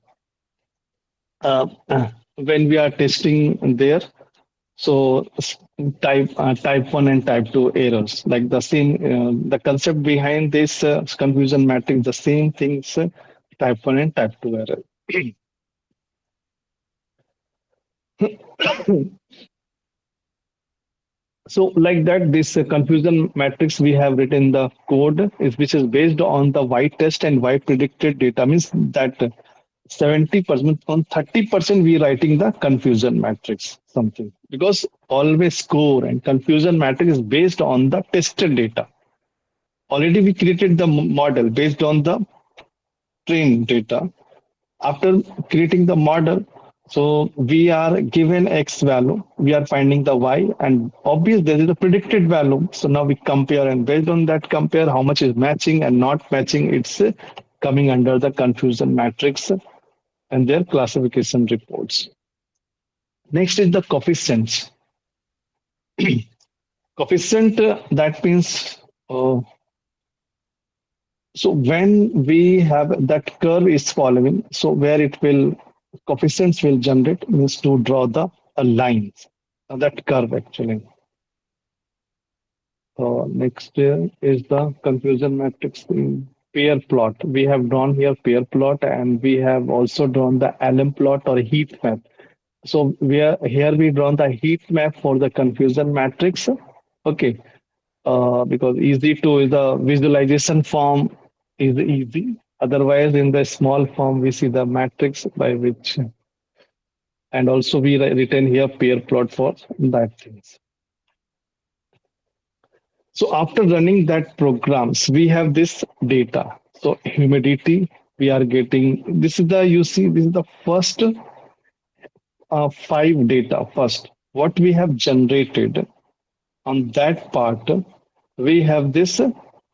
we are testing there, so type 1 and type 2 errors, like the same, the concept behind this confusion matrix, the same things, type 1 and type 2 error. So like that, this confusion matrix we have written the code is which is based on the Y test and Y predicted data means that 70% on 30% we writing the confusion matrix something because always score and confusion matrix is based on the tested data. Already we created the model based on the trained data. After creating the model, so we are given X value, we are finding the Y, and obviously there is a predicted value. So now we compare, and based on that compare how much is matching and not matching, it's coming under the confusion matrix and their classification reports. Next is the coefficients. Coefficient, that means so when we have that curve is following, so where it will coefficients will generate means to draw the lines that curve actually. Next is the confusion matrix in pair plot. We have drawn here pair plot and we have also drawn the LM plot or heat map. So we are here we drawn the heat map for the confusion matrix. Okay, because easy to the visualization form is easy. Otherwise, in the small form, we see the matrix by which, and also we written here pair plot for that things. So after running that programs, we have this data. So humidity, we are getting, this is the, you see, this is the first five data first. What we have generated on that part, we have this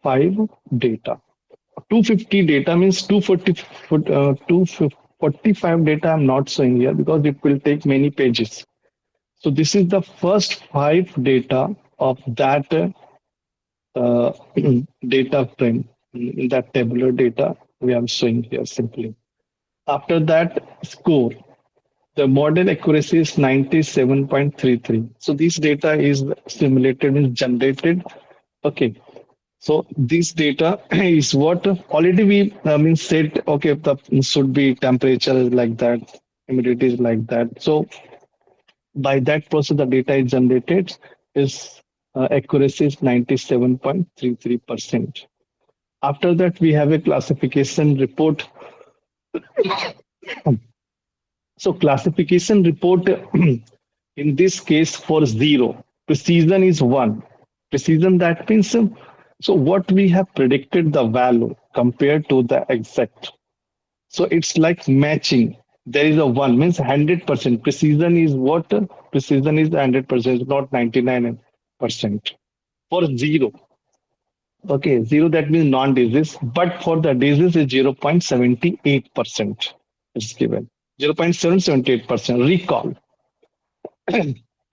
five data. 250 data means 245 data I'm not showing here because it will take many pages. So this is the first five data of that data frame in that tabular data we are showing here simply. After that score, the model accuracy is 97.33. So this data is simulated and generated. Okay. So this data is what already we said, okay, the should be temperature is like that, humidity is like that. So by that process, the data is generated is accuracy is 97.33%. After that, we have a classification report. So classification report in this case for zero, precision is one. Precision that means so what we have predicted the value compared to the exact. So it's like matching. There is a one means 100%. Precision is what? Precision is 100%, not 99%. For zero, okay, zero that means non-disease, but for the disease is 0.78%. It's given 0.778%. Recall,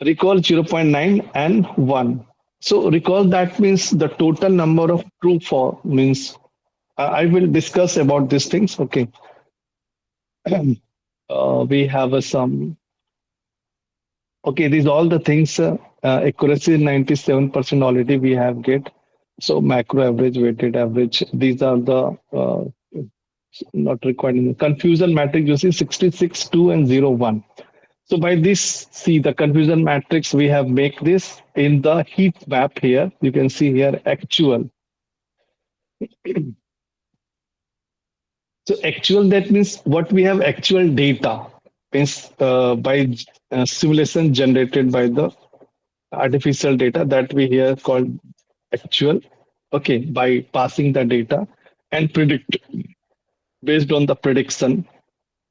recall 0.9 and 1. So recall that means the total number of true for means I will discuss about these things. Okay. We have some. Okay, these all the things. Accuracy 97% already we have get. So macro average, weighted average. These are the not required in the confusion matrix. You see 66, 2, and 0, 1. So by this, see the confusion matrix, we have make this in the heat map here. You can see here actual. So actual, that means what we have actual data means by simulation generated by the artificial data that we here called actual. Okay, by passing the data and predict based on the prediction.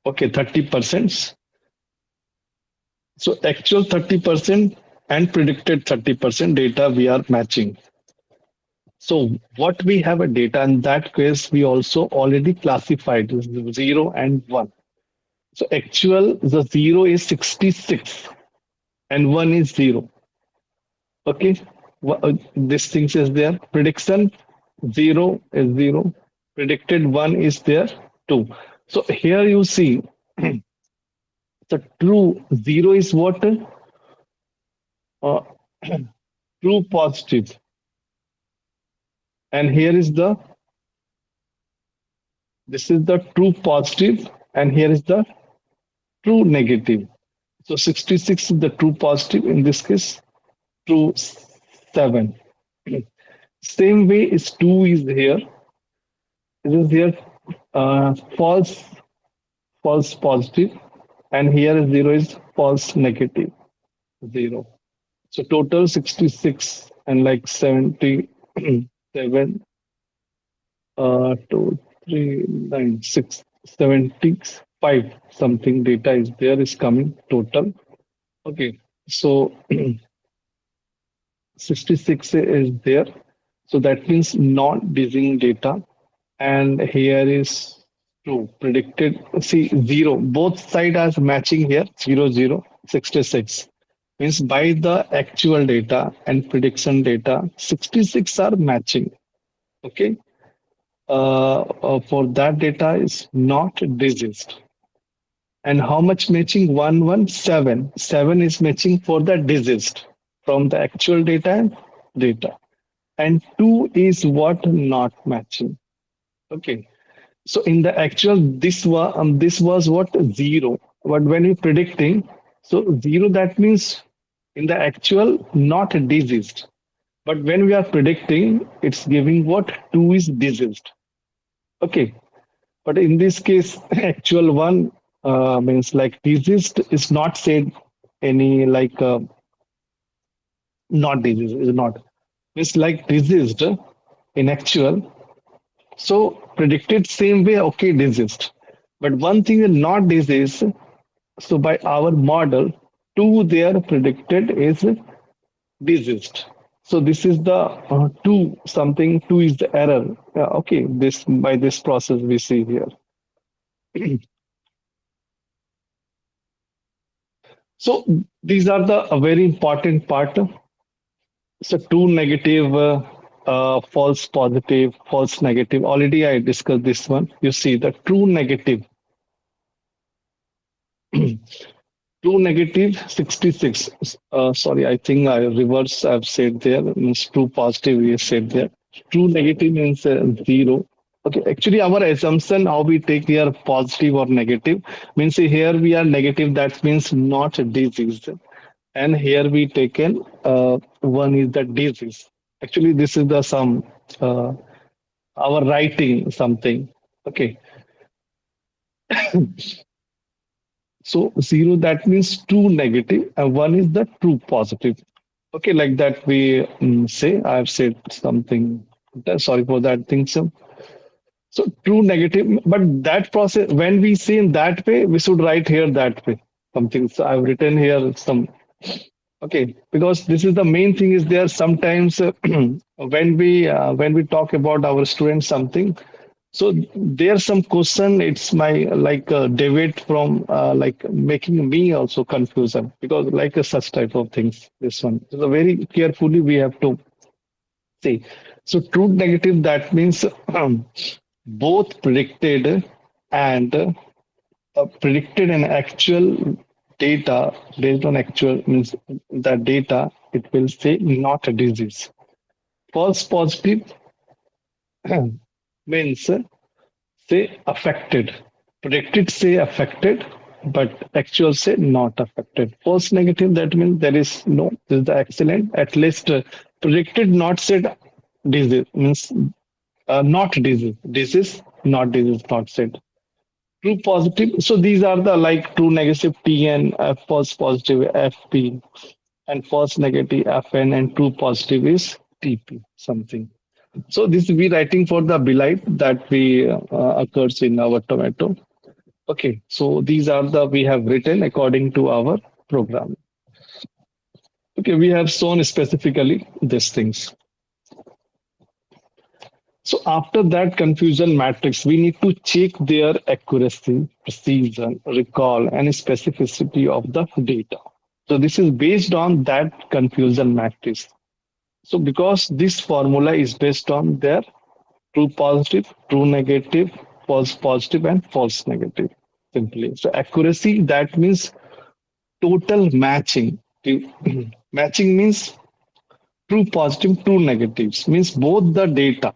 Okay, 30%. So actual 30% and predicted 30% data we are matching. So what we have a data in that case, we also already classified 0 and 1. So actual, the 0 is 66 and 1 is 0. Okay, this thing is there. Prediction 0 is 0. Predicted 1 is there 2. So here you see the true 0 is what? Uh, true positive. And here is this is the true positive, and here is the true negative. So 66 is the true positive, in this case, true 7. Same way is 2 is here. It is here false, false positive, and here is 0 is false negative, 0. So total 66 and like 77, 2, 3, 9, 6, 75 something data is there is coming total. Okay, so 66 is there. So that means non-dizzying data. And here is true predicted. See, 0. Both sides are matching here, 0, 0, 66. Means by the actual data and prediction data, 66 are matching. Okay. For that data is not diseased. And how much matching? 117. 7 is matching for the diseased from the actual data and data. And 2 is what not matching. Okay. So in the actual, this was what? 0. But when you're predicting, so 0, that means in the actual not diseased. But when we are predicting, it's giving what? 2 is diseased. Okay. But in this case, actual one means like diseased is not said any like not diseased is not. It's like diseased in actual. So predicted same way, okay, diseased. But one thing is not diseased. So by our model, 2 there predicted is diseased. So this is the 2 something, 2 is the error. Okay, this by this process we see here. So these are the very important part. So true negative, false positive, false negative. Already I discussed this one. You see the true negative. True negative 66. Sorry, I think I reverse. I've said there means true positive. We said there. True negative means 0. Okay, actually our assumption how we take here positive or negative means here we are negative. That means not disease, and here we taken one is the disease. Actually, this is the some our writing something. Okay, so 0 that means true negative, and 1 is the true positive. Okay, like that we say. I've said something. Sorry for that thing. So true negative, but that process when we say in that way, we should write here that way. Something. So I've written here some. Okay, because this is the main thing is there sometimes when we talk about our students something, so there's some question. It's my like debate from like making me also confusion because like such type of things. This one so very carefully we have to see. So true negative that means both predicted and predicted and actual data based on actual means the data it will say not a disease. False positive means say affected. Predicted say affected, but actual say not affected. False negative, that means there is no, this is the excellent. At least predicted not said disease means not disease. Disease, not disease, not said. True positive. So these are the like true negative TN, false positive FP, and false negative FN, and true positive is TP, something. So this we writing for the belite that we occurs in our tomato. Okay, so these are the we have written according to our program. Okay, we have shown specifically these things. So after that confusion matrix, we need to check their accuracy, precision, recall, and specificity of the data. So this is based on that confusion matrix. So because this formula is based on their true positive, true negative, false positive, and false negative. Simply. So accuracy, that means total matching. Matching means true positive, true negatives. Means both the data,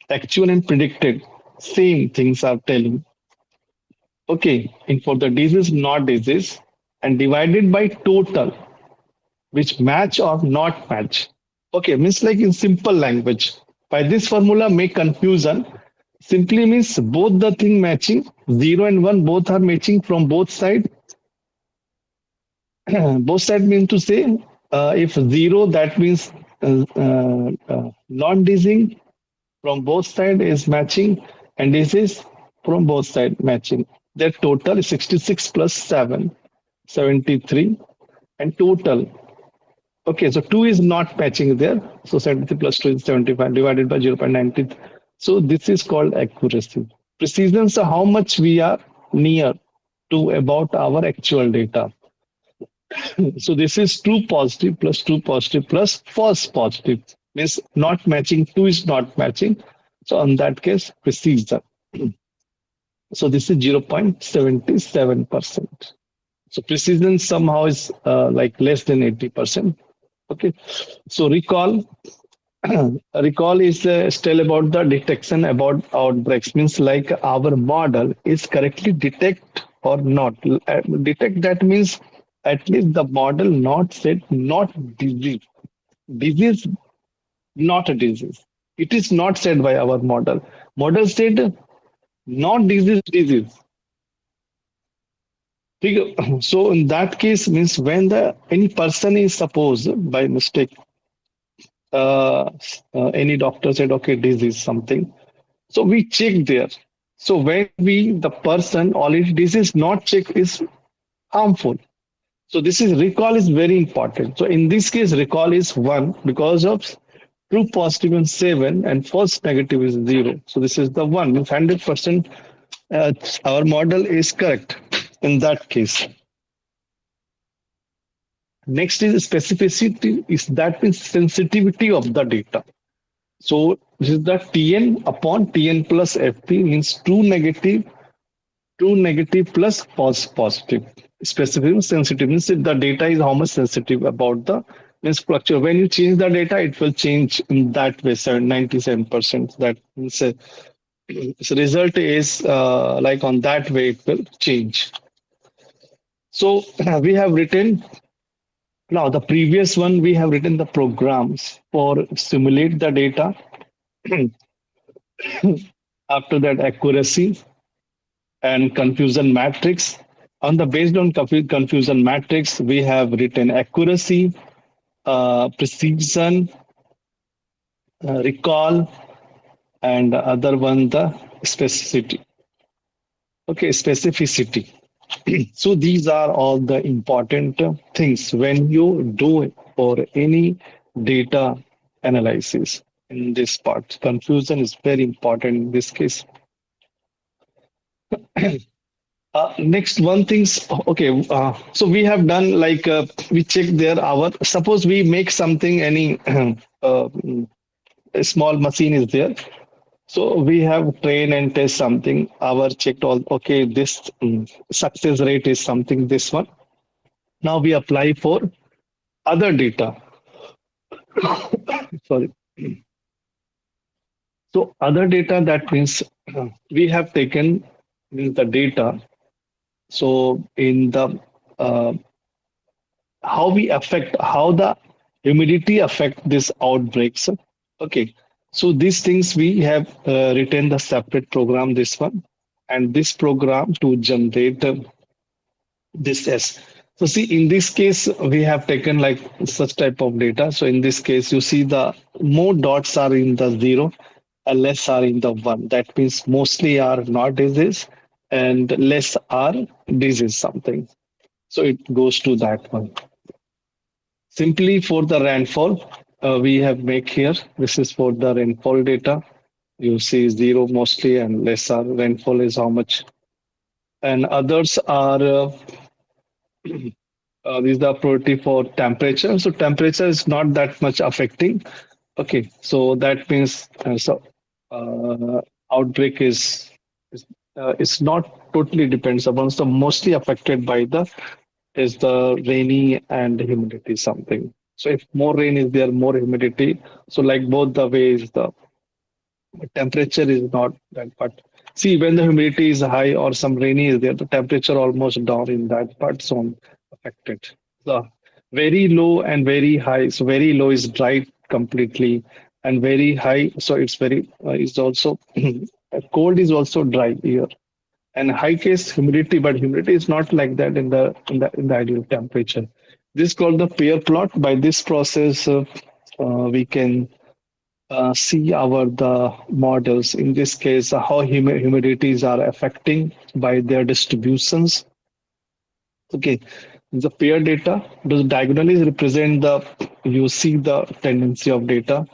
actual and predicted, same things are telling. Okay, and for the disease, not disease, and divided by total, which match or not match. Okay, means like in simple language. By this formula, make confusion. Simply means both the thing matching, 0 and 1 both are matching from both sides. Both sides mean to say if 0 that means non-diseasing from both sides is matching, and this is from both sides matching. Their total is 66 plus 7, 73, and total. Okay, so 2 is not matching there. So 73 plus 2 is 75 divided by 0.90. So this is called accuracy. Precision, so how much we are near to about our actual data. So this is true positive plus false positive. Means not matching, 2 is not matching. So in that case, precision. So this is 0.77%. So precision somehow is like less than 80%. Okay. So recall. Recall is still about the detection about outbreaks. Means like our model is correctly detect or not. Detect, that means at least the model not said not disease. Disease, not a disease. It is not said by our model. Model said not disease, disease. So in that case means when the any person is supposed by mistake, uh, any doctor said okay disease something, so we check there. So when we the person already this is not checked is harmful. So this is recall is very important. So in this case recall is 1 because of true positive is 7 and false negative is 0. So this is the 1 means 100% our model is correct in that case. Next is specificity, is that means sensitivity of the data. So this is the Tn upon Tn plus Fp means true negative plus false positive. Specific sensitive means the data is how much sensitive about the means structure. When you change the data, it will change in that way, 97%. That means so result is like on that way it will change. So we have written now the previous one we have written the programs for simulate the data. After that accuracy and confusion matrix. On the based on confusion matrix, we have written accuracy, precision, recall, and other one the specificity. Okay, specificity. So these are all the important things when you do for any data analysis in this part. Confusion is very important in this case. Next one things, okay, so we have done like we check there our suppose we make something any a small machine is there, so we have train and test something our checked all okay this success rate is something this one. Now we apply for other data. Sorry. So other data, that means we have taken means the data. So in the uh, how we affect, how the humidity affect these outbreaks. Okay, so these things we have written the separate program, this one, and this program to generate this S. So see, in this case, we have taken like such type of data. So in this case, you see the more dots are in the zero, and less are in the one. That means mostly are not disease, and less are disease something. So it goes to that one. Simply for the rainfall, we have make here. This is for the rainfall data. You see zero mostly, and less are rainfall is how much. And others are this is the priority for temperature. So temperature is not that much affecting. Okay, so that means uh, outbreak is it's not totally depends upon. So mostly affected by the is the rainy and humidity something. So if more rain is there, more humidity. So like both the ways, the temperature is not that part. See, when the humidity is high or some rainy is there, the temperature almost down in that part zone affected. The very low and very high. So very low is dry completely, and very high. So it's very is also cold is also dry here, and high case humidity, but humidity is not like that in the ideal temperature. This is called the pair plot. By this process, we can see our the models in this case how humidities are affecting by their distributions. Okay, the pair data, those diagonally represent the, you see the tendency of data.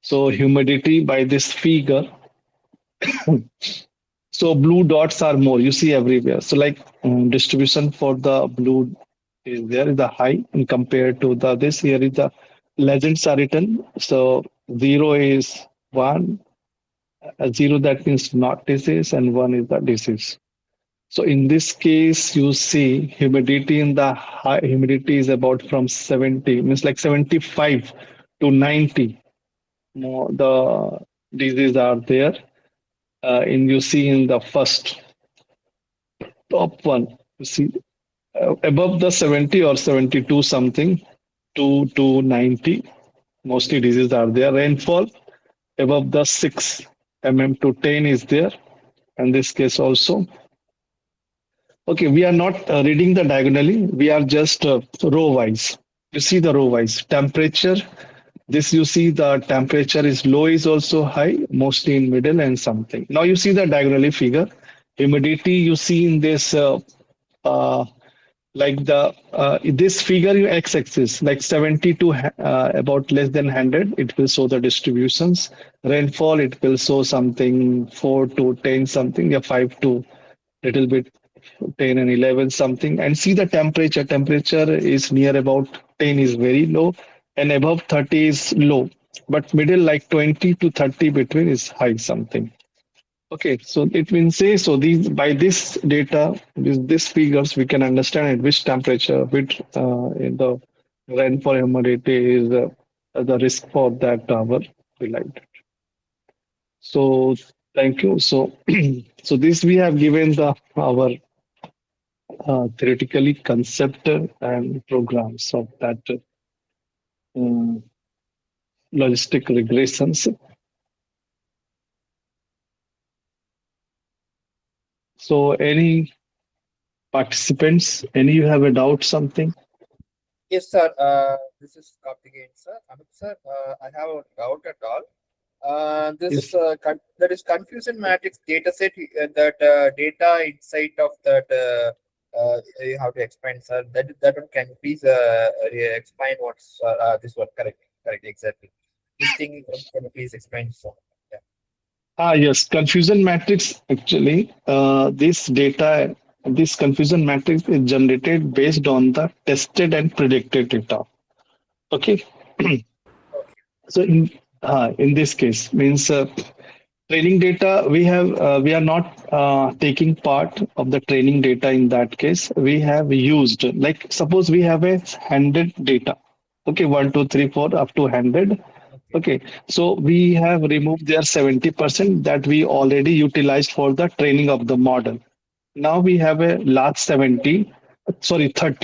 So humidity by this figure, so blue dots are more, you see everywhere. So like distribution for the blue is there is the high, and compared to the this here is the legends are written. So zero is one, zero that means not disease, and one is the disease. So in this case, you see humidity in the high humidity is about from 70, means like 75 to 90. More the diseases are there. In you see in the first top one, you see above the 70 or 72 something, 2 to 90, mostly diseases are there. Rainfall above the 6 to 10 is there. In this case also, okay, we are not reading the diagonally. We are just row wise. You see the row wise temperature. This you see the temperature is low is also high, mostly in middle and something. Now you see the diagonally figure. Humidity you see in this uh, like the this figure you x-axis like 70 to about less than 100, it will show the distributions. Rainfall it will show something 4 to 10 something, yeah, 5 to little bit 10 and 11 something. And see the temperature is near about 10 is very low, and above 30 is low, but middle like 20 to 30 between is high something. Okay, so it means say so these by this data, this figures we can understand at which temperature, which in the rainfall humidity is the risk for that our delight. So thank you. So so this we have given the our theoretically concept and programs of that logistic regressions. So any participants, any you have a doubt something? Yes, sir. This is Karthikeyan, sir. Anup, sir, I have a doubt at all. Yes. There is confusion matrix data set that data inside of that you have to explain, sir. That one can you please explain what's this one correct exactly. This thing can you please explain, sir? Yeah. Yes, confusion matrix actually, this confusion matrix is generated based on the tested and predicted data. Okay. Okay. So in this case means training data we are not taking part of the training data. In that case we have used, like suppose we have a 100 data, okay, 1 2 3 4 up to 100, Okay, so we have removed their 70% that we already utilized for the training of the model. Now we have a large 30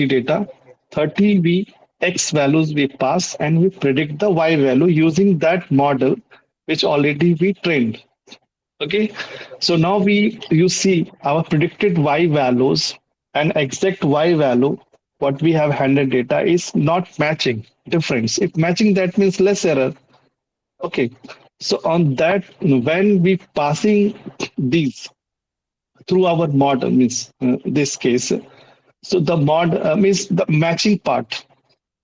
data. 30 we X values we pass and we predict the Y value using that model which already we trained. Okay, so now you see our predicted Y values and exact Y value what we have handed data is not matching difference. If matching that means less error. Okay, so on that when we passing these through our model means this case, so the mod means the matching part.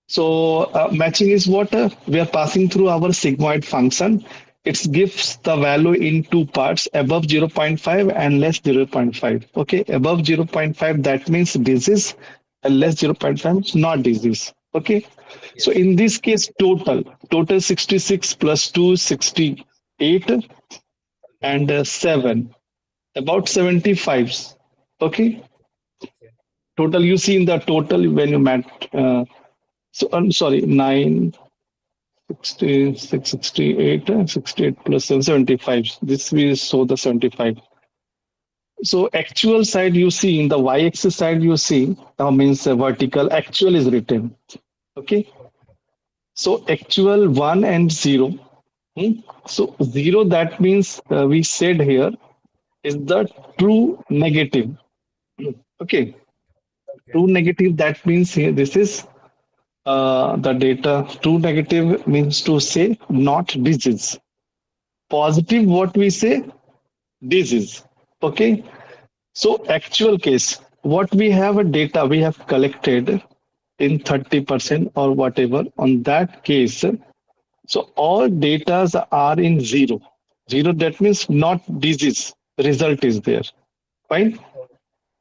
So matching is what we are passing through our sigmoid function. It gives the value in two parts, above zero point 0.5 and less zero point 0.5. Okay, above zero point 0.5 that means disease, and less zero point 0.5 is not disease. Okay, so in this case total 66 plus 2 68 and 7 about 75. Okay, total you see in the total when you met. So I'm sorry, 9, 66, 68, 68 plus 7, 75. This we show the 75. So actual side you see in the y-axis side you see means vertical actual is written. Okay. So actual 1 and 0. So 0 that means we said here is the true negative. Okay. True negative that means here this is the data. True negative means to say not disease. Positive what we say disease. Okay, so actual case what we have a data we have collected in 30% or whatever on that case, so all datas are in zero that means not disease result is there, fine.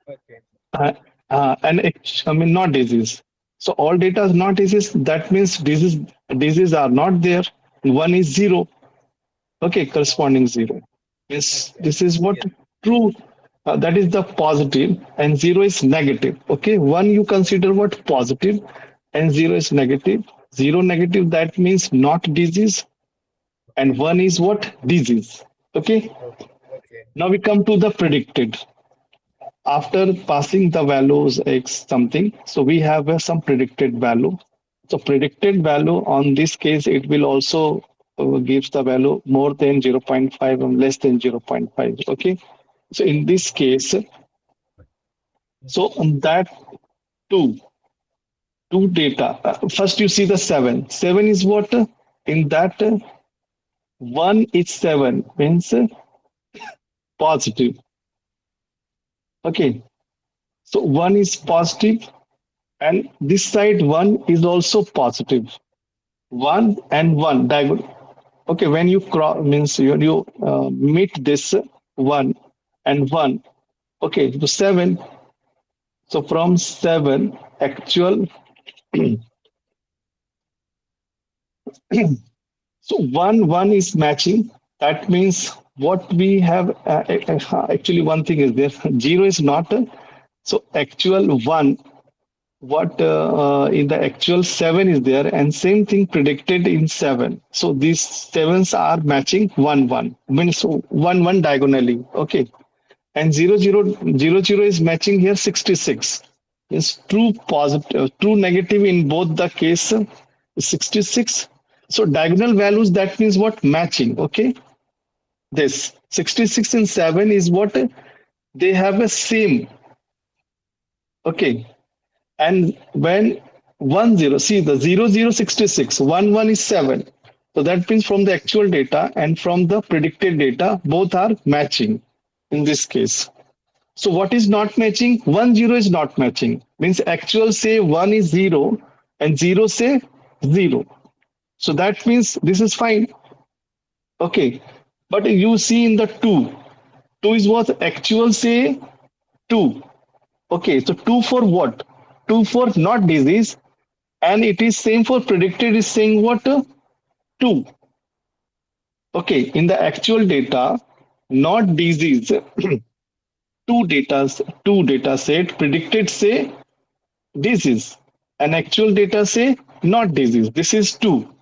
Okay. uh, I mean not disease. So all data is not disease. That means disease are not there. One is zero. Okay, corresponding zero. Yes, this is what true. That is the positive, and zero is negative. Okay, one you consider what positive, and zero is negative. Zero negative that means not disease, and one is what disease. Okay. Okay. Now we come to the predicted after passing the values x something, so we have some predicted value. So predicted value on this case it will also gives the value more than zero point 0.5 and less than zero point 0.5. Okay, so in this case, so on that two data, first you see the seven is what in that one is seven means positive. Okay, so one is positive and this side one is also positive. One and one diagonal. Okay, when you cross means you meet this one and one. Okay, to seven. So from seven actual, so one is matching. That means what we have actually one thing is there. Zero is not. So actual one what in the actual seven is there and same thing predicted in seven. So these sevens are matching one means one diagonally. Okay, and zero is matching here 66. Is true positive, true negative in both the case 66. So diagonal values that means what matching. Okay, this 66 and 7 is what they have a same. Okay, and when 10 see the 0066 11 is 7, so that means from the actual data and from the predicted data both are matching in this case. So what is not matching? 10 is not matching means actual say 1 is 0 and 0 say 0, so that means this is fine. Okay, but you see in the 2 is what actual say 2. Okay, so 2 for what? 2 for not disease, and it is same for predicted is saying what? 2. Okay, in the actual data, not disease, two data set predicted say disease, and actual data say not disease. This is 2.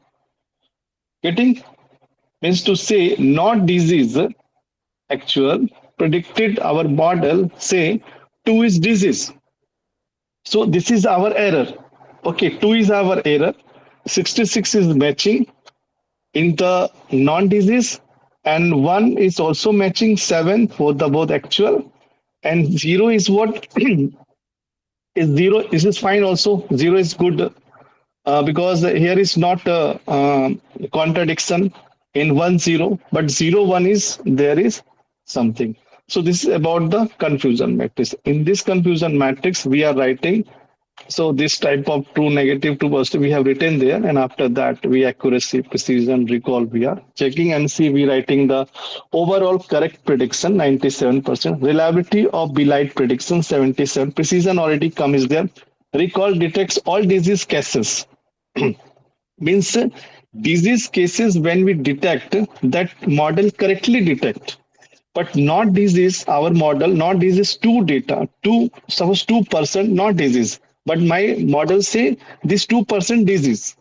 Getting means to say not disease actual predicted our model say 2 is disease. So this is our error. Okay, 2 is our error. 66 is matching in the non-disease, and 1 is also matching 7 for the both actual, and 0 is what is 0. This is fine also. 0 is good because here is not a contradiction in 1 0, but 0 1 is there is something. So this is about the confusion matrix. In this confusion matrix, we are writing so this type of true, negative, true, positive we have written there, and after that we accuracy, precision, recall we are checking, and see we writing the overall correct prediction 97%, reliability of belied prediction 77, precision already comes there, recall detects all disease cases means disease cases when we detect that model correctly detect but not disease our model not disease two data two suppose 2% not disease but my model say this 2% disease.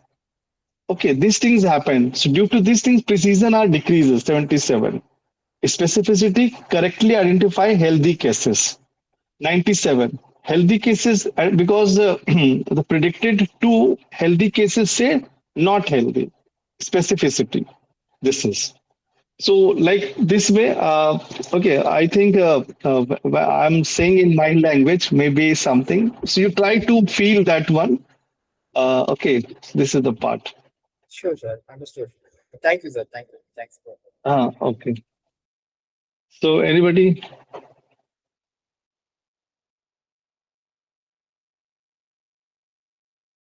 Okay, these things happen, so due to these things precision are decreases 77, specificity correctly identify healthy cases 97, healthy cases because the predicted two healthy cases say not healthy, specificity this is. So, like this way, okay, I think I'm saying in my language, maybe something. So you try to feel that one. Okay, this is the part. Sure, sir. Understood. Thank you, sir. Thank you. Thanks for. Okay. So anybody